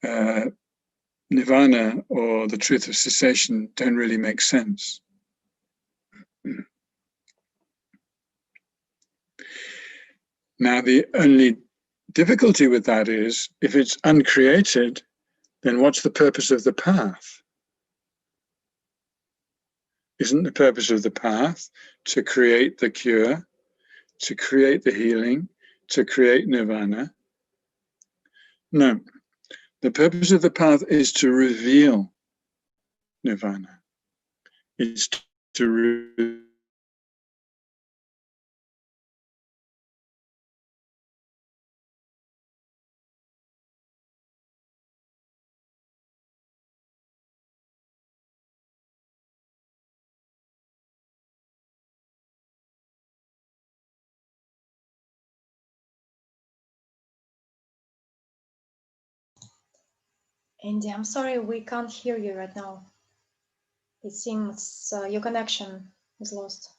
Nirvana or the truth of cessation don't really make sense. Now, the only difficulty with that is, if it's uncreated, then what's the purpose of the path? Isn't the purpose of the path to create the cure, to create the healing, to create nirvana? No. The purpose of the path is to reveal nirvana. It's to reveal Andy, I'm sorry, we can't hear you right now. It seems your connection is lost.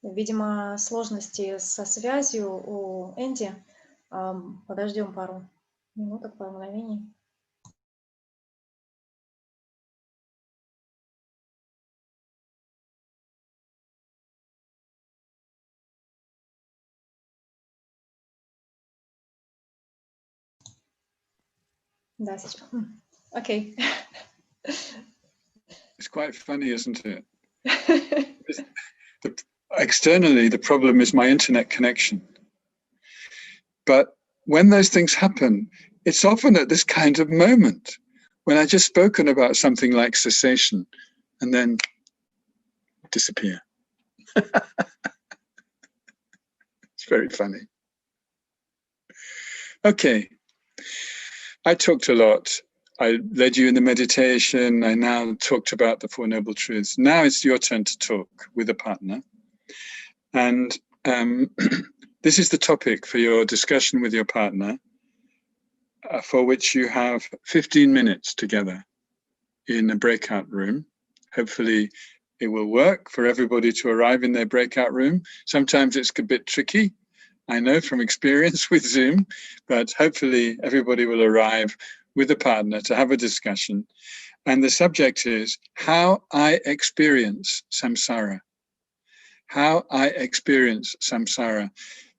Видимо, сложности со связью у Энди. Подождем пару минуток, пару мгновений. Да, сейчас. Окей. It's quite funny, isn't it? Externally, the problem is my internet connection. But when those things happen, it's often at this kind of moment when I just spoken about something like cessation and then disappear. It's very funny. Okay. I talked a lot. I led you in the meditation. I now talked about the Four Noble Truths. Now it's your turn to talk with a partner. And this is the topic for your discussion with your partner, for which you have 15 minutes together in a breakout room. Hopefully it will work for everybody to arrive in their breakout room. Sometimes it's a bit tricky, I know from experience with Zoom, but hopefully everybody will arrive with a partner to have a discussion. And the subject is how I experience samsara. How I experience samsara.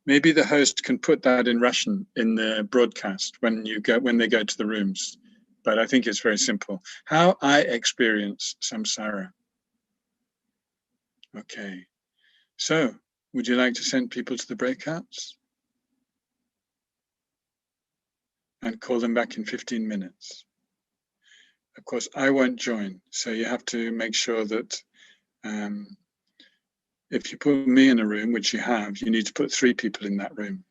Maybe the host can put that in Russian in the broadcast when they go to the rooms. But I think it's very simple. How I experience samsara. Okay. So, would you like to send people to the breakouts? And call them back in 15 minutes. Of course, I won't join. So you have to make sure that if you put me in a room, which you have, you need to put 3 people in that room.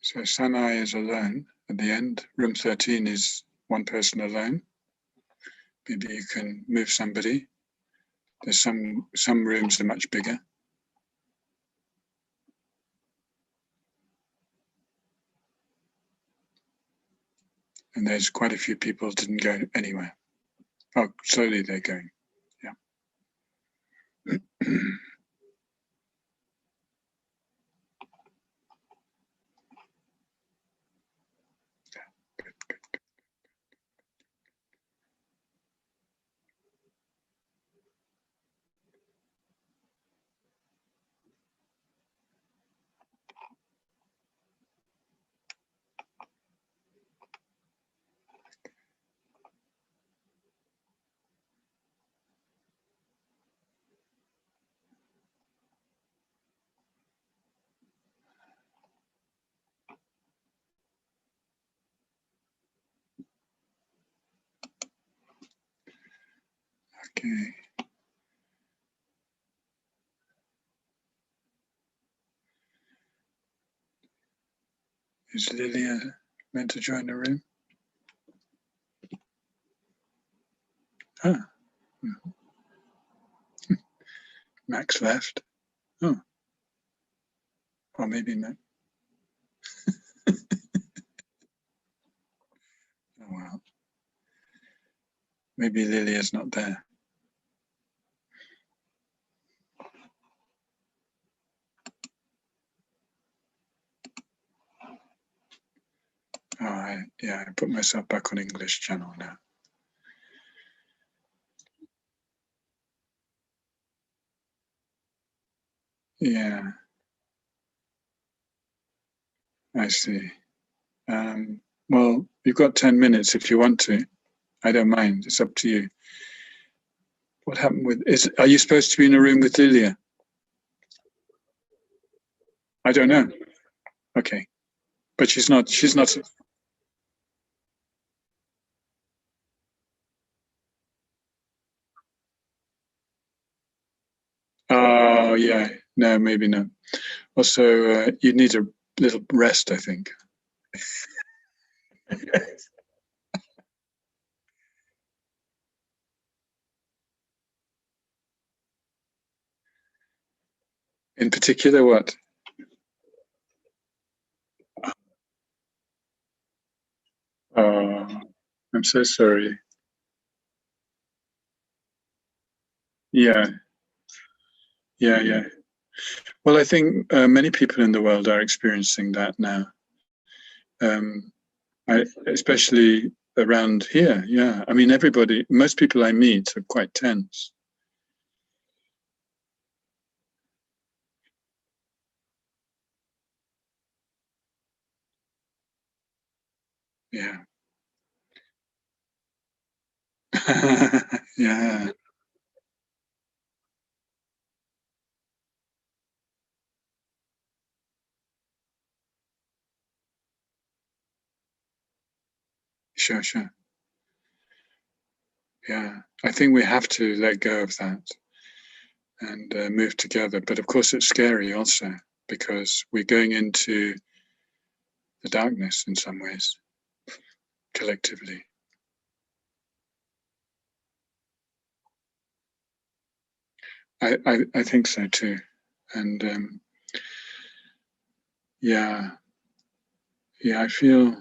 So Sanai is alone at the end. Room 13 is one person alone. Maybe you can move somebody. There's some rooms are much bigger. And there's quite a few people who didn't go anywhere. Oh, slowly they're going. Yeah. Okay. Is Lilia meant to join the room? Ah. Max left. Oh. Or maybe not. Oh, well. Maybe Lilia's not there. Oh, I put myself back on English channel now. Yeah, I see. Well, you've got 10 minutes if you want to. I don't mind. It's up to you. What happened with are you supposed to be in a room with Lilia? I don't know. Okay. But she's not. Oh, yeah. No, maybe not. Also, you need a little rest, I think. In particular, what? I'm so sorry. Yeah. Well, I think many people in the world are experiencing that now. Especially around here. Yeah. I mean, most people I meet are quite tense. Yeah. Yeah. Sure. Yeah. I think we have to let go of that and move together. But of course, it's scary also because we're going into the darkness in some ways, collectively. I think so too. And yeah, I feel,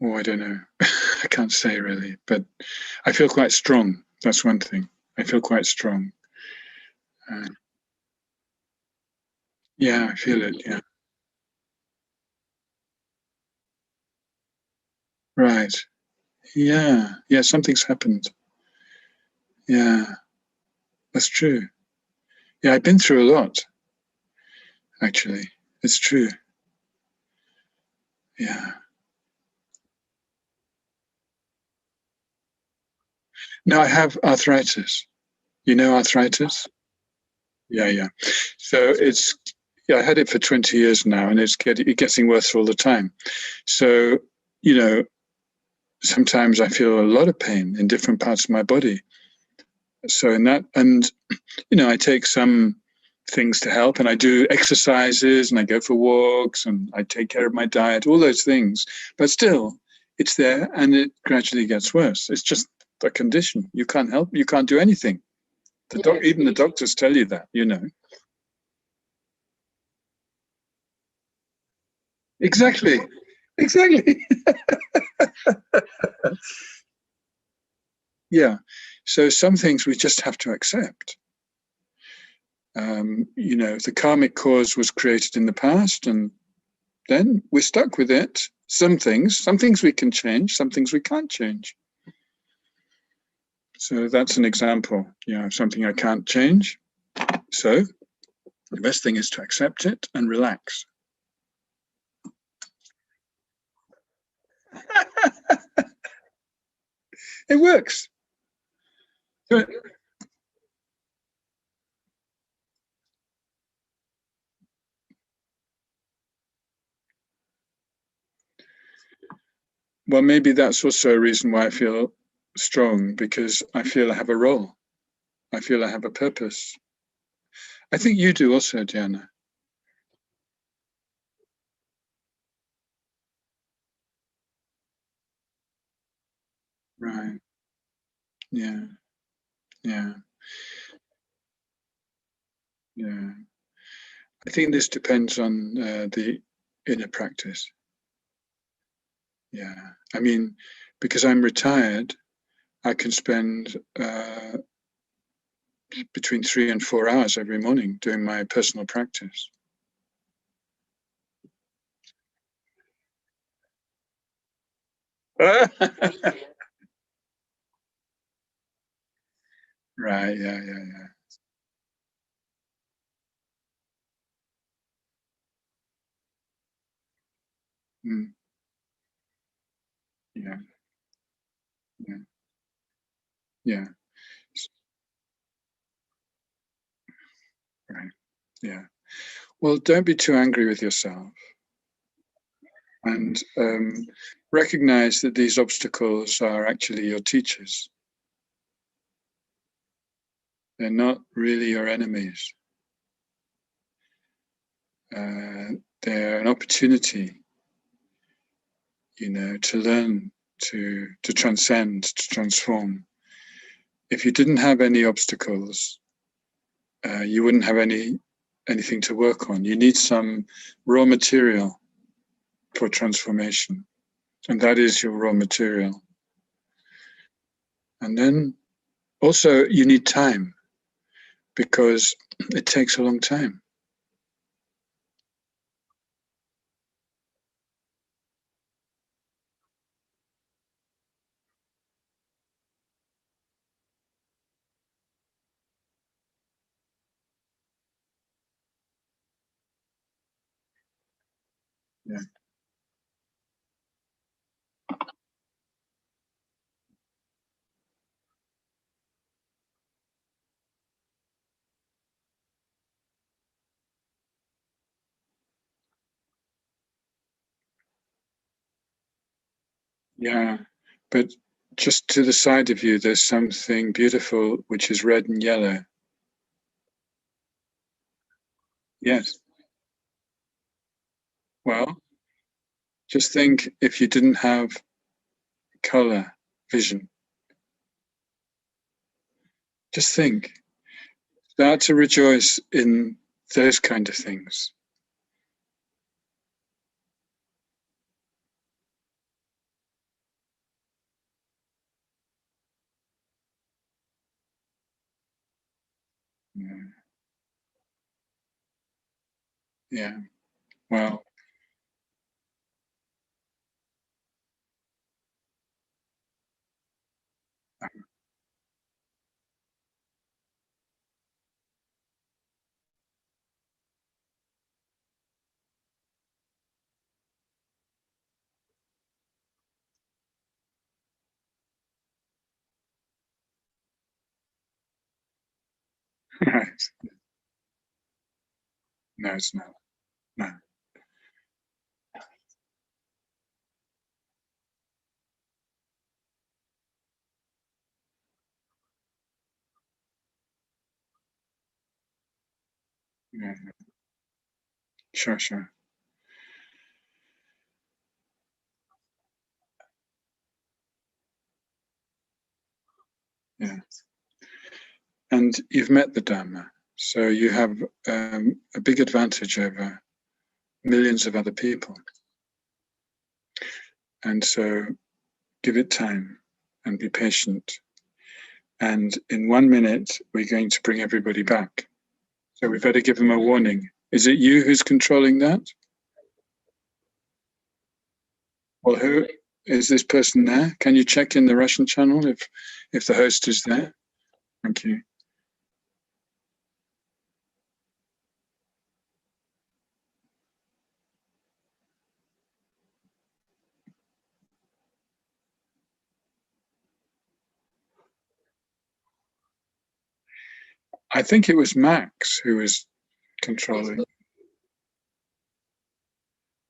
oh, I don't know. I can't say really, but I feel quite strong. That's one thing. I feel quite strong. Yeah, I feel it. Yeah. Right. Yeah. Something's happened. Yeah, that's true. Yeah, I've been through a lot, actually. It's true. Yeah. Now I have arthritis. You know arthritis? Yeah. So I had it for 20 years now, and it's getting worse all the time. So, sometimes I feel a lot of pain in different parts of my body. So I take some things to help, and I do exercises, and I go for walks, and I take care of my diet, all those things. But still, it's there, and it gradually gets worse. It's just a condition. You can't help. You can't do anything. Even the doctors tell you that. Exactly. Yeah. So some things we just have to accept. The karmic cause was created in the past, and then we're stuck with it. Some things we can change, some things we can't change. So that's an example, of something I can't change. So the best thing is to accept it and relax. It works. Well, maybe that's also a reason why I feel strong, because I feel I have a role. I feel I have a purpose. I think you do also, Diana. Right. Yeah. I think this depends on the inner practice. Yeah. I mean, because I'm retired, I can spend between 3 and 4 hours every morning doing my personal practice. Right. Yeah. Mm, yeah. Yeah. Right. Yeah. Well, don't be too angry with yourself, and recognize that these obstacles are actually your teachers. They're not really your enemies. They're an opportunity, to learn, to transcend, to transform. If you didn't have any obstacles, you wouldn't have anything to work on. You need some raw material for transformation. And that is your raw material. And then also you need time, because it takes a long time. Yeah. Yeah, but just to the side of you, there's something beautiful which is red and yellow. Yes. Well, just think if you didn't have color vision. Just think. Start to rejoice in those kind of things. Yeah. Yeah. Well, no, it's not. No. Yeah. Sure, sure. Yeah. And you've met the Dharma, so you have a big advantage over millions of other people. And so give it time and be patient. And in 1 minute, we're going to bring everybody back. So we better give them a warning. Is it you who's controlling that? Well, who is this person there? Can you check in the Russian channel if the host is there? Thank you. I think it was Max who was controlling.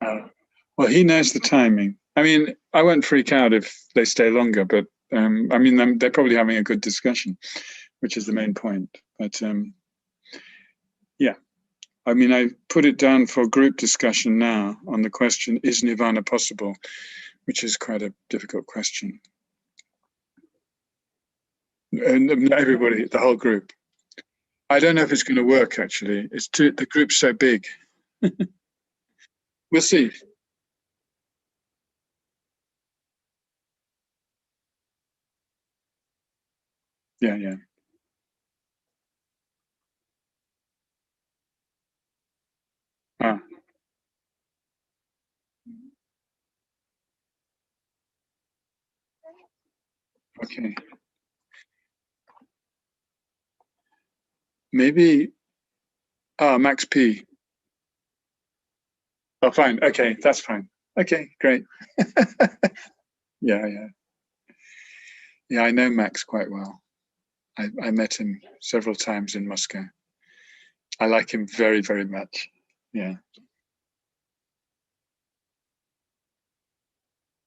Well, he knows the timing. I mean, I won't freak out if they stay longer, but I mean, they're probably having a good discussion, which is the main point. But yeah, I mean, I put it down for group discussion now on the question, is Nirvana possible? Which is quite a difficult question. And everybody, the whole group. I don't know if it's going to work, actually. The group's so big. We'll see. Yeah, yeah. Ah, okay. Maybe, Max P. Oh, fine. Okay, that's fine. Okay, great. Yeah, yeah. Yeah, I know Max quite well. I met him several times in Moscow. I like him very, very much. Yeah,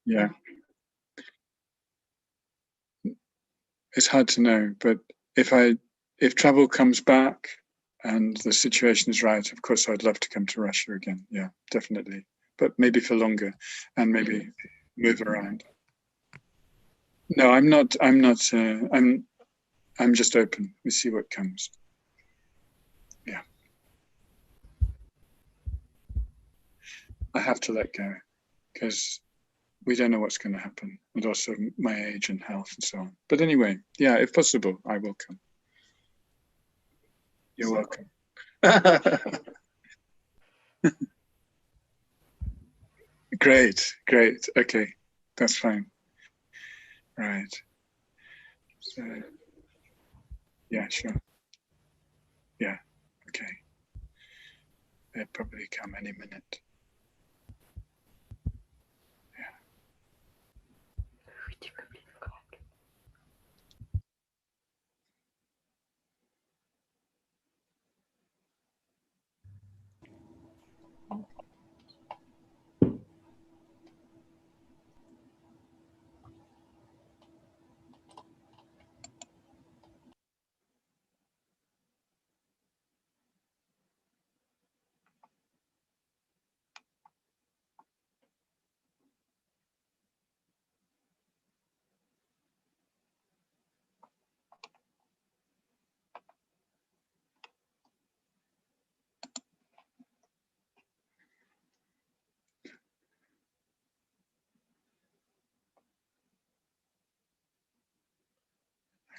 yeah. It's hard to know, but if travel comes back and the situation is right, of course I'd love to come to Russia again. Yeah, definitely. But maybe for longer and maybe move around. No, I'm not. I'm not. I'm just open. We see what comes. Yeah, I have to let go because we don't know what's going to happen, and also my age and health and so on. But anyway, yeah, if possible, I will come. You're welcome. Great. Okay, that's fine. Right. So, yeah, sure. Yeah, okay. They'll probably come any minute.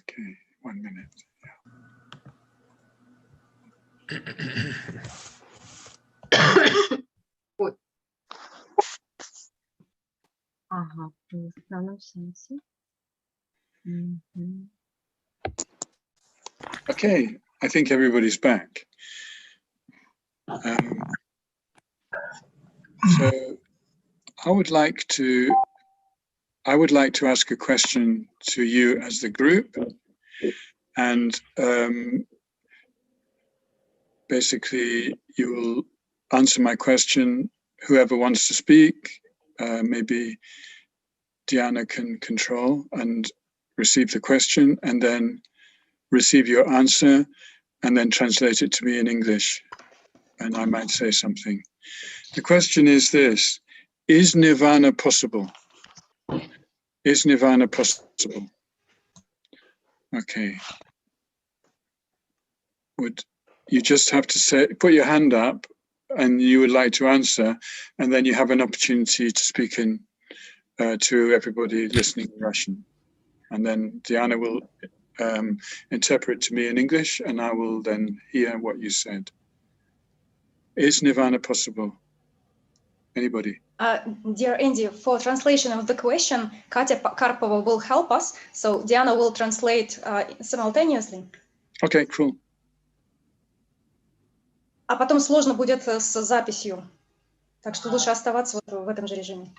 Okay, 1 minute. Ой. Ага, в основном сенсе. Okay, I think everybody's back. So I would like to ask a question to you as the group, and basically you will answer my question. Whoever wants to speak, maybe Diana can control and receive the question, and then receive your answer, and then translate it to me in English, and I might say something. The question is this: is Nirvana possible? Is Nirvana possible? Okay. You just have to say, put your hand up, and you would like to answer, and then you have an opportunity to speak in to everybody listening in Russian, and then Diana will interpret to me in English, and I will then hear what you said. Is Nirvana possible? Anybody? Dear Andy, for translation of the question, Katya Karpova will help us, so Diana will translate simultaneously. Okay, cool. А потом сложно будет с записью, так что лучше оставаться в этом же режиме.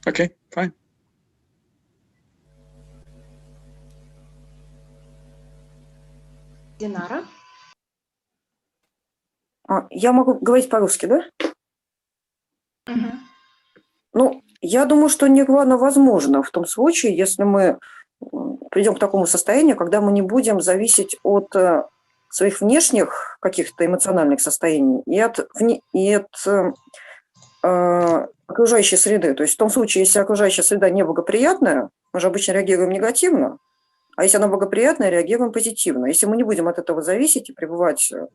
Okay, fine. Динара? Я могу говорить по-русски, да? Ну, я думаю, что нирвана возможно в том случае, если мы придем к такому состоянию, когда мы не будем зависеть от своих внешних каких-то эмоциональных состояний и от окружающей среды. То есть в том случае, если окружающая среда неблагоприятная, мы же обычно реагируем негативно, а если она благоприятная, реагируем позитивно. Если мы не будем от этого зависеть и пребывать в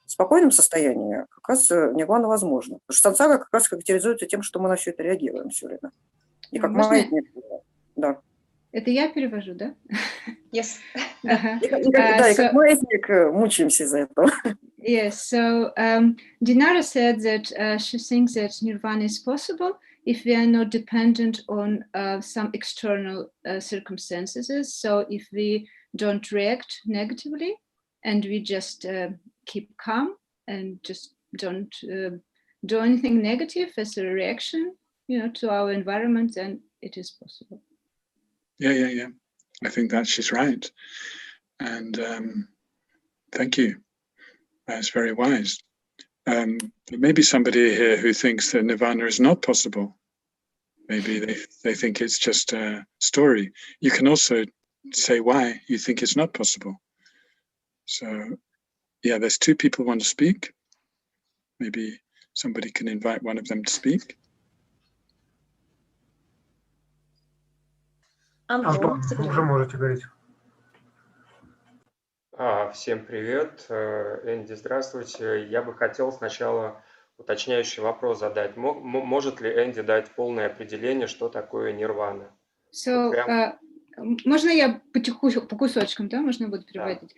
спокойном состоянии, как раз нирвана возможно. Потому что сансара как раз характеризуется тем, что мы на все это реагируем все время. И как маятник. Да. Это я перевожу, да? Yes. Да, и как маятник мучаемся из-за этого. Yes, so Dinara said that she thinks that Nirvana is possible if we are not dependent on some external circumstances. So if we don't react negatively and we just keep calm and just don't do anything negative as a reaction, to our environment, then it is possible. Yeah. I think that she's right. And thank you. That's very wise. There may be somebody here who thinks that Nirvana is not possible. Maybe they think it's just a story. You can also say why you think it's not possible. So, yeah, there's 2 people who want to speak. Maybe somebody can invite one of them to speak. Антон, вы уже можете говорить. Всем привет. Энди, здравствуйте. Я бы хотел сначала уточняющий вопрос задать. Может ли Энди дать полное определение, что такое нирвана? So, можно я по кусочкам, да, можно будет переводить?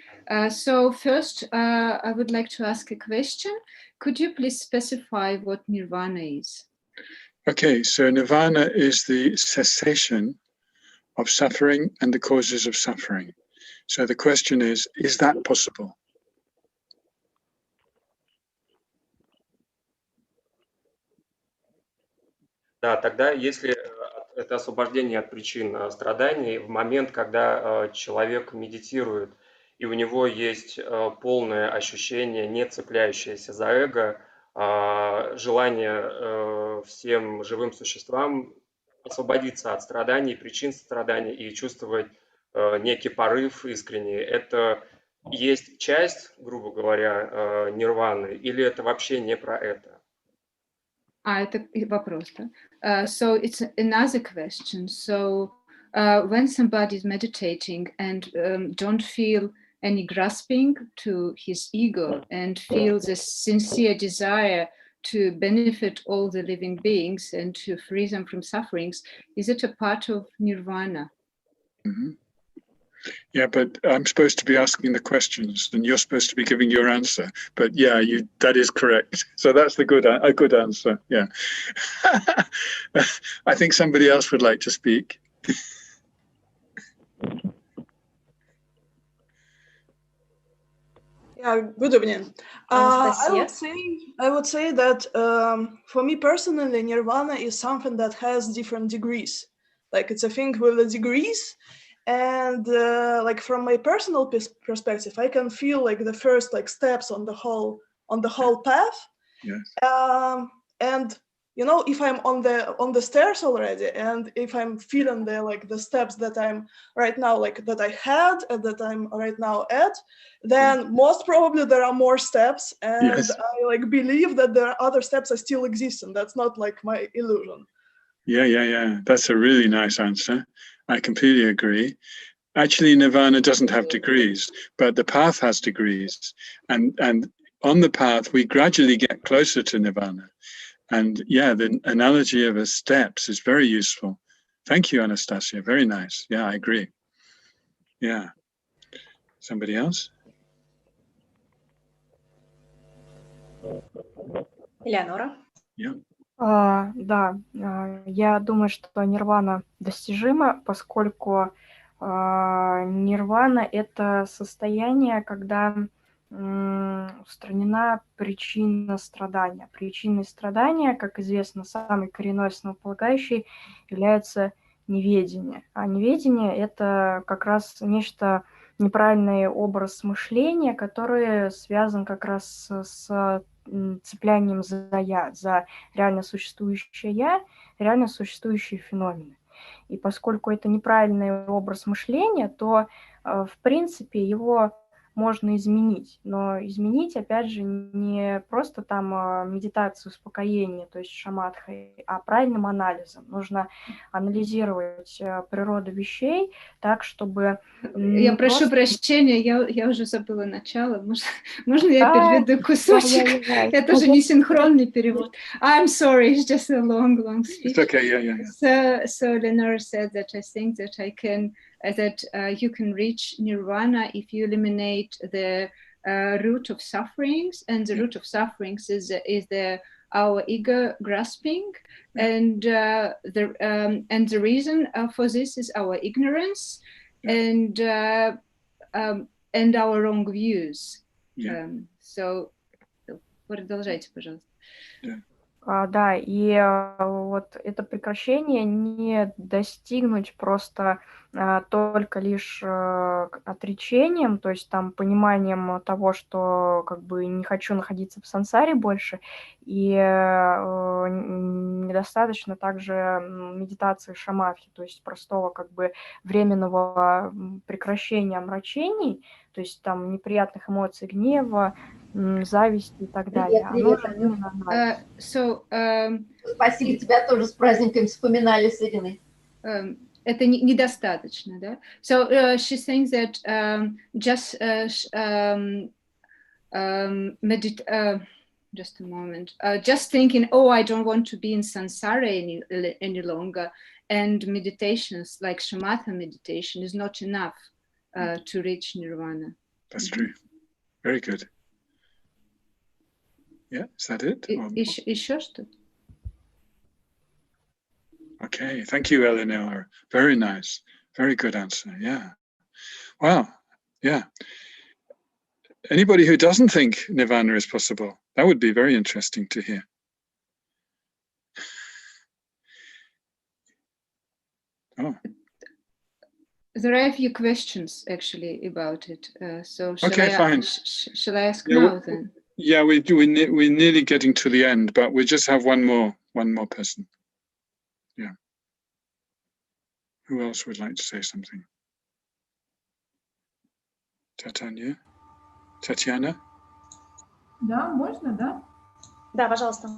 So first, I would like to ask a question. Could you please specify what Nirvana is? Okay, so Nirvana is the cessation of suffering and the causes of suffering. So the question is that possible? Да, тогда если это освобождение от причин страданий, в момент, когда человек медитирует, и у него есть полное ощущение, не цепляющееся за эго, желание всем живым существам освободиться от страданий, причин страданий и чувствовать некий порыв искренний, это есть часть, грубо говоря, нирваны, или это вообще не про это? Это вопрос, да? So it's another question. So when somebody is meditating and don't feel any grasping to his ego and feel the sincere desire to benefit all the living beings and to free them from sufferings, is it a part of nirvana? Mm-hmm. Yeah, but I'm supposed to be asking the questions and you're supposed to be giving your answer. But yeah, that is correct. So that's a good answer. Yeah. I think somebody else would like to speak. Yeah, good evening. I would say that for me personally, Nirvana is something that has different degrees. Like it's a thing with the degrees. And like from my personal perspective, I can feel like the first like steps on the whole path. Yes. And you know, if I'm on the stairs already, and if I'm feeling the steps that I'm right now, like that I had and that I'm right now at, then most probably there are more steps, and yes. I like believe that there are other steps that still exist, and that's not like my illusion. Yeah. That's a really nice answer. I completely agree. Actually, Nirvana doesn't have degrees, but the path has degrees. And on the path, we gradually get closer to Nirvana. And yeah, the analogy of the steps is very useful. Thank you, Anastasia. Very nice. Yeah, I agree. Yeah. Somebody else? Элеонора? Yeah. Да, я думаю, что нирвана достижима, поскольку нирвана – это состояние, когда устранена причина страдания. Причиной страдания, как известно, самый коренной основополагающий является неведение. А неведение – это как раз нечто, неправильный образ мышления, который связан как раз с цеплянием за я, за реально существующее я, реально существующие феномены. И поскольку это неправильный образ мышления, то, в принципе, его можно изменить. Но изменить, опять же, не просто там медитацию успокоения, то есть шаматхой, а правильным анализом. Нужно анализировать природу вещей так, чтобы... Я прошу прощения, я уже забыла начало. Можно я переведу кусочек? Это же не синхронный перевод. I'm sorry, it's just a long speech. It's okay, yeah. So Lenore said that I think that you can reach nirvana if you eliminate the root of sufferings, and the root of sufferings is our ego grasping, and the reason for this is our ignorance and our wrong views. So, продолжайте, пожалуйста. Да, и вот это прекращение не достигнуть просто только лишь отречением, то есть там пониманием того, что как бы не хочу находиться в сансаре больше, и недостаточно также медитации шаматхи, то есть простого как бы временного прекращения омрачений, то есть там неприятных эмоций, гнева, зависти и так далее. Привет, спасибо, тебя тоже с праздниками вспоминали с Ириной. Это недостаточно, да? So she thinks that just just a moment. Just thinking, oh, I don't want to be in Sansara any longer. And meditations like shamatha meditation is not enough to reach Nirvana. That's true. Very good. Yeah, is that it? Еще что-то? Okay, thank you, Eleanor. Very nice. Very good answer. Yeah. Wow. Yeah. Anybody who doesn't think Nirvana is possible, that would be very interesting to hear. Oh. There are a few questions actually about it. So shall I ask now then? Yeah, we're nearly getting to the end, but we just have one more person. Yeah. Who else would like to say something? Татьяна? Да, можно, да? Да, пожалуйста.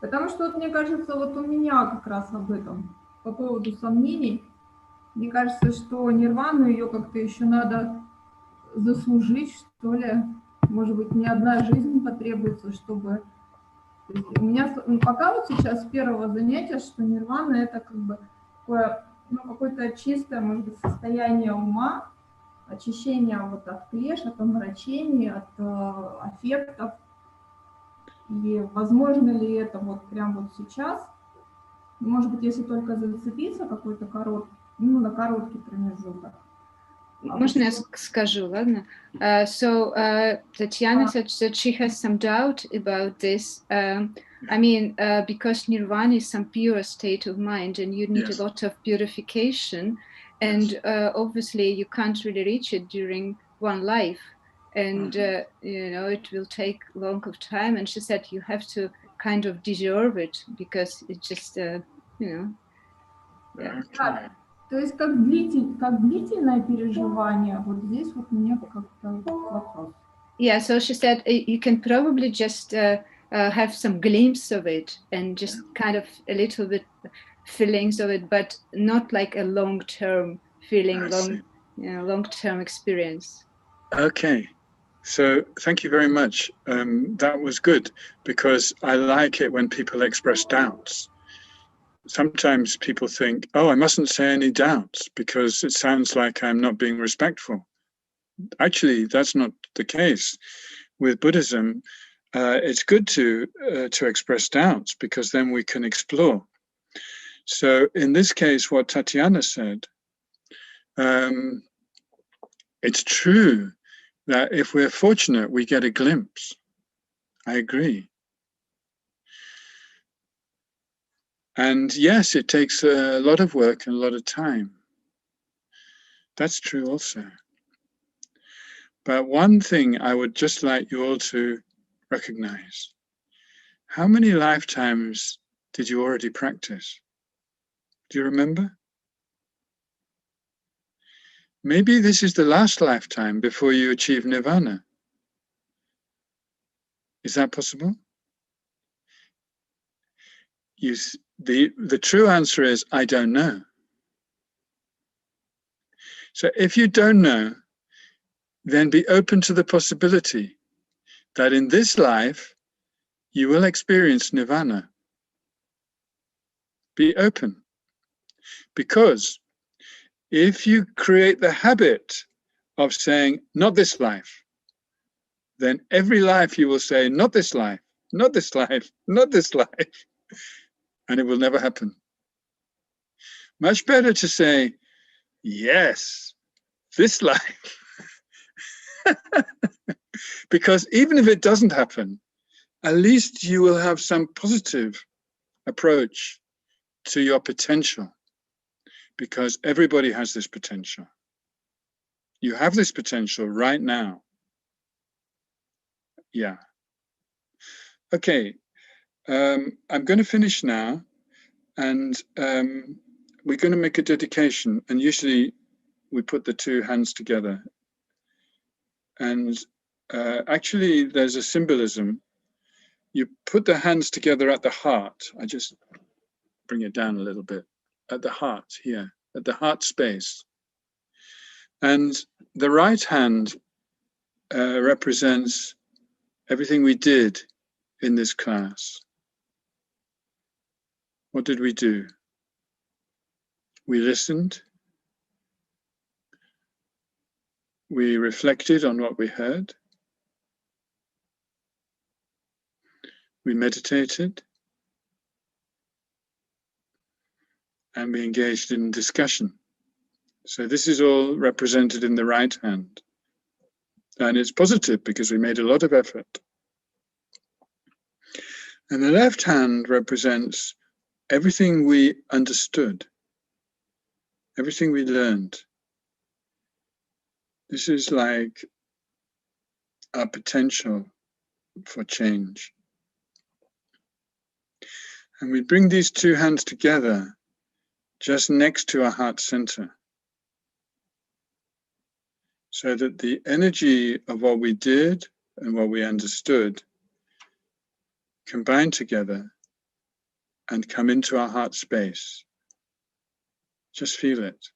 Потому что вот мне кажется, вот у меня как раз об этом, по поводу сомнений. Мне кажется, что нирвану ее как-то еще надо заслужить, что ли. Может быть, не одна жизнь потребуется, чтобы... У меня пока вот сейчас с первого занятия, что нирвана это как бы такое, какое-то чистое, может быть, состояние ума, очищение вот от клеш, от омрачений, от аффектов. И возможно ли это вот прямо вот сейчас? Может быть, если только зацепиться какой-то на короткий промежуток. Можно я скажу, ладно? So Tatiana said that she has some doubt about this. I mean, because Nirvana is some pure state of mind and you need a lot of purification. And obviously you can't really reach it during one life. And, you know, it will take long of time. And she said you have to kind of deserve it because it's just, you know. Yeah. То есть как длительное переживание, вот здесь вот мне как-то вопрос. Yeah, so she said you can probably just have some glimpse of it and just kind of a little bit feelings of it, but not like a long-term feeling, long-term experience. Okay, so thank you very much. That was good because I like it when people express doubts. Sometimes people think, oh, I mustn't say any doubts because it sounds like I'm not being respectful. Actually, that's not the case. With Buddhism, it's good to express doubts because then we can explore. So in this case, what Tatiana said, it's true that if we're fortunate, we get a glimpse. I agree. And yes, it takes a lot of work and a lot of time. That's true also. But one thing I would just like you all to recognize, how many lifetimes did you already practice? Do you remember? Maybe this is the last lifetime before you achieve Nirvana. Is that possible? The true answer is, I don't know. So if you don't know, then be open to the possibility that in this life, you will experience Nirvana. Be open. Because if you create the habit of saying, not this life, then every life you will say, not this life, not this life, not this life. And it will never happen. Much better to say, yes, this life. Because even if it doesn't happen, at least you will have some positive approach to your potential. Because everybody has this potential. You have this potential right now. Yeah. Okay. I'm going to finish now, and we're going to make a dedication. And usually we put the two hands together. And actually, there's a symbolism. You put the hands together at the heart. I just bring it down a little bit. At the heart here, at the heart space. And the right hand represents everything we did in this class? What did we do? We listened. We reflected on what we heard. We meditated. And we engaged in discussion. So this is all represented in the right hand. And it's positive because we made a lot of effort. And the left hand represents everything we understood, everything we learned. This is like our potential for change. And we bring these two hands together just next to our heart center, so that the energy of what we did and what we understood combine together and come into our heart space. Just feel it.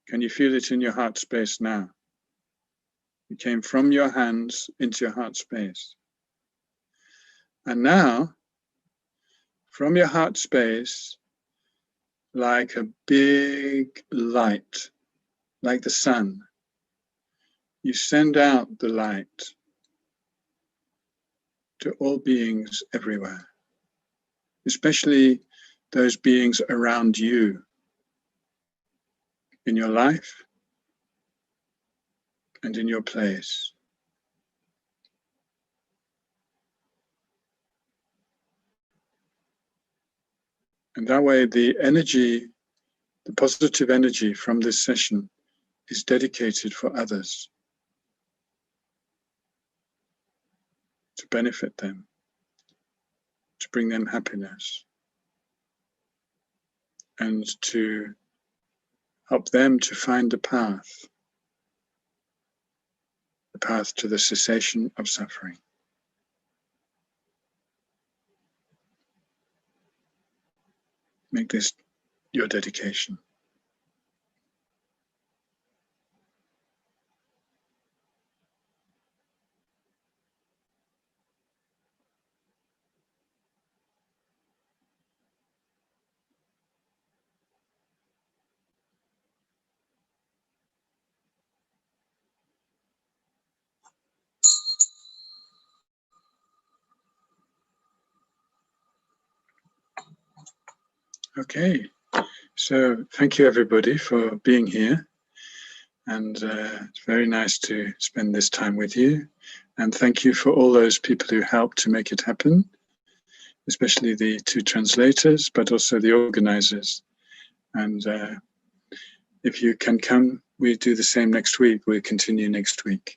Can you feel it in your heart space now? It came from your hands into your heart space. And now, from your heart space, like a big light, like the sun, you send out the light to all beings everywhere, especially those beings around you in your life and in your place. And that way the energy, the positive energy from this session is dedicated for others, to benefit them, to bring them happiness, and to help them to find the path to the cessation of suffering. Make this your dedication. Okay, so thank you everybody for being here, and it's very nice to spend this time with you, and thank you for all those people who helped to make it happen, especially the two translators, but also the organizers. And if you can come, we do the same next week. We'll continue next week.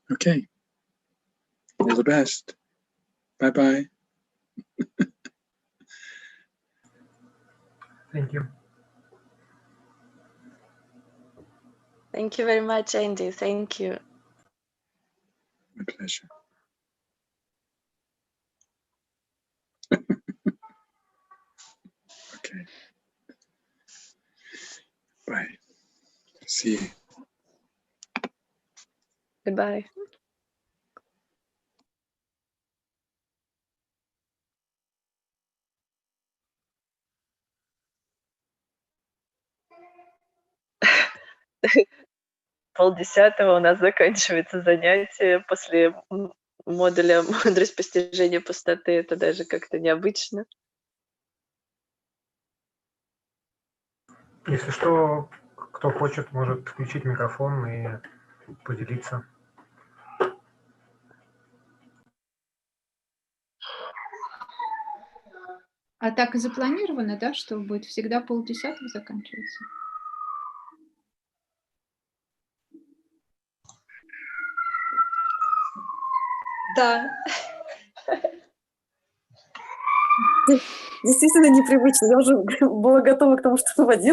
Okay, all the best. Bye-bye. Thank you. Thank you very much, Andy. Thank you. My pleasure. Okay. Bye. See you. Goodbye. Полдесятого у нас заканчивается занятие после модуля «Мудрость постижения пустоты». Это даже как-то необычно. Если что, кто хочет, может включить микрофон и поделиться. А так и запланировано, да, что будет всегда 9:30 заканчиваться? Да. Действительно непривычно. Я уже была готова к тому, что в 11.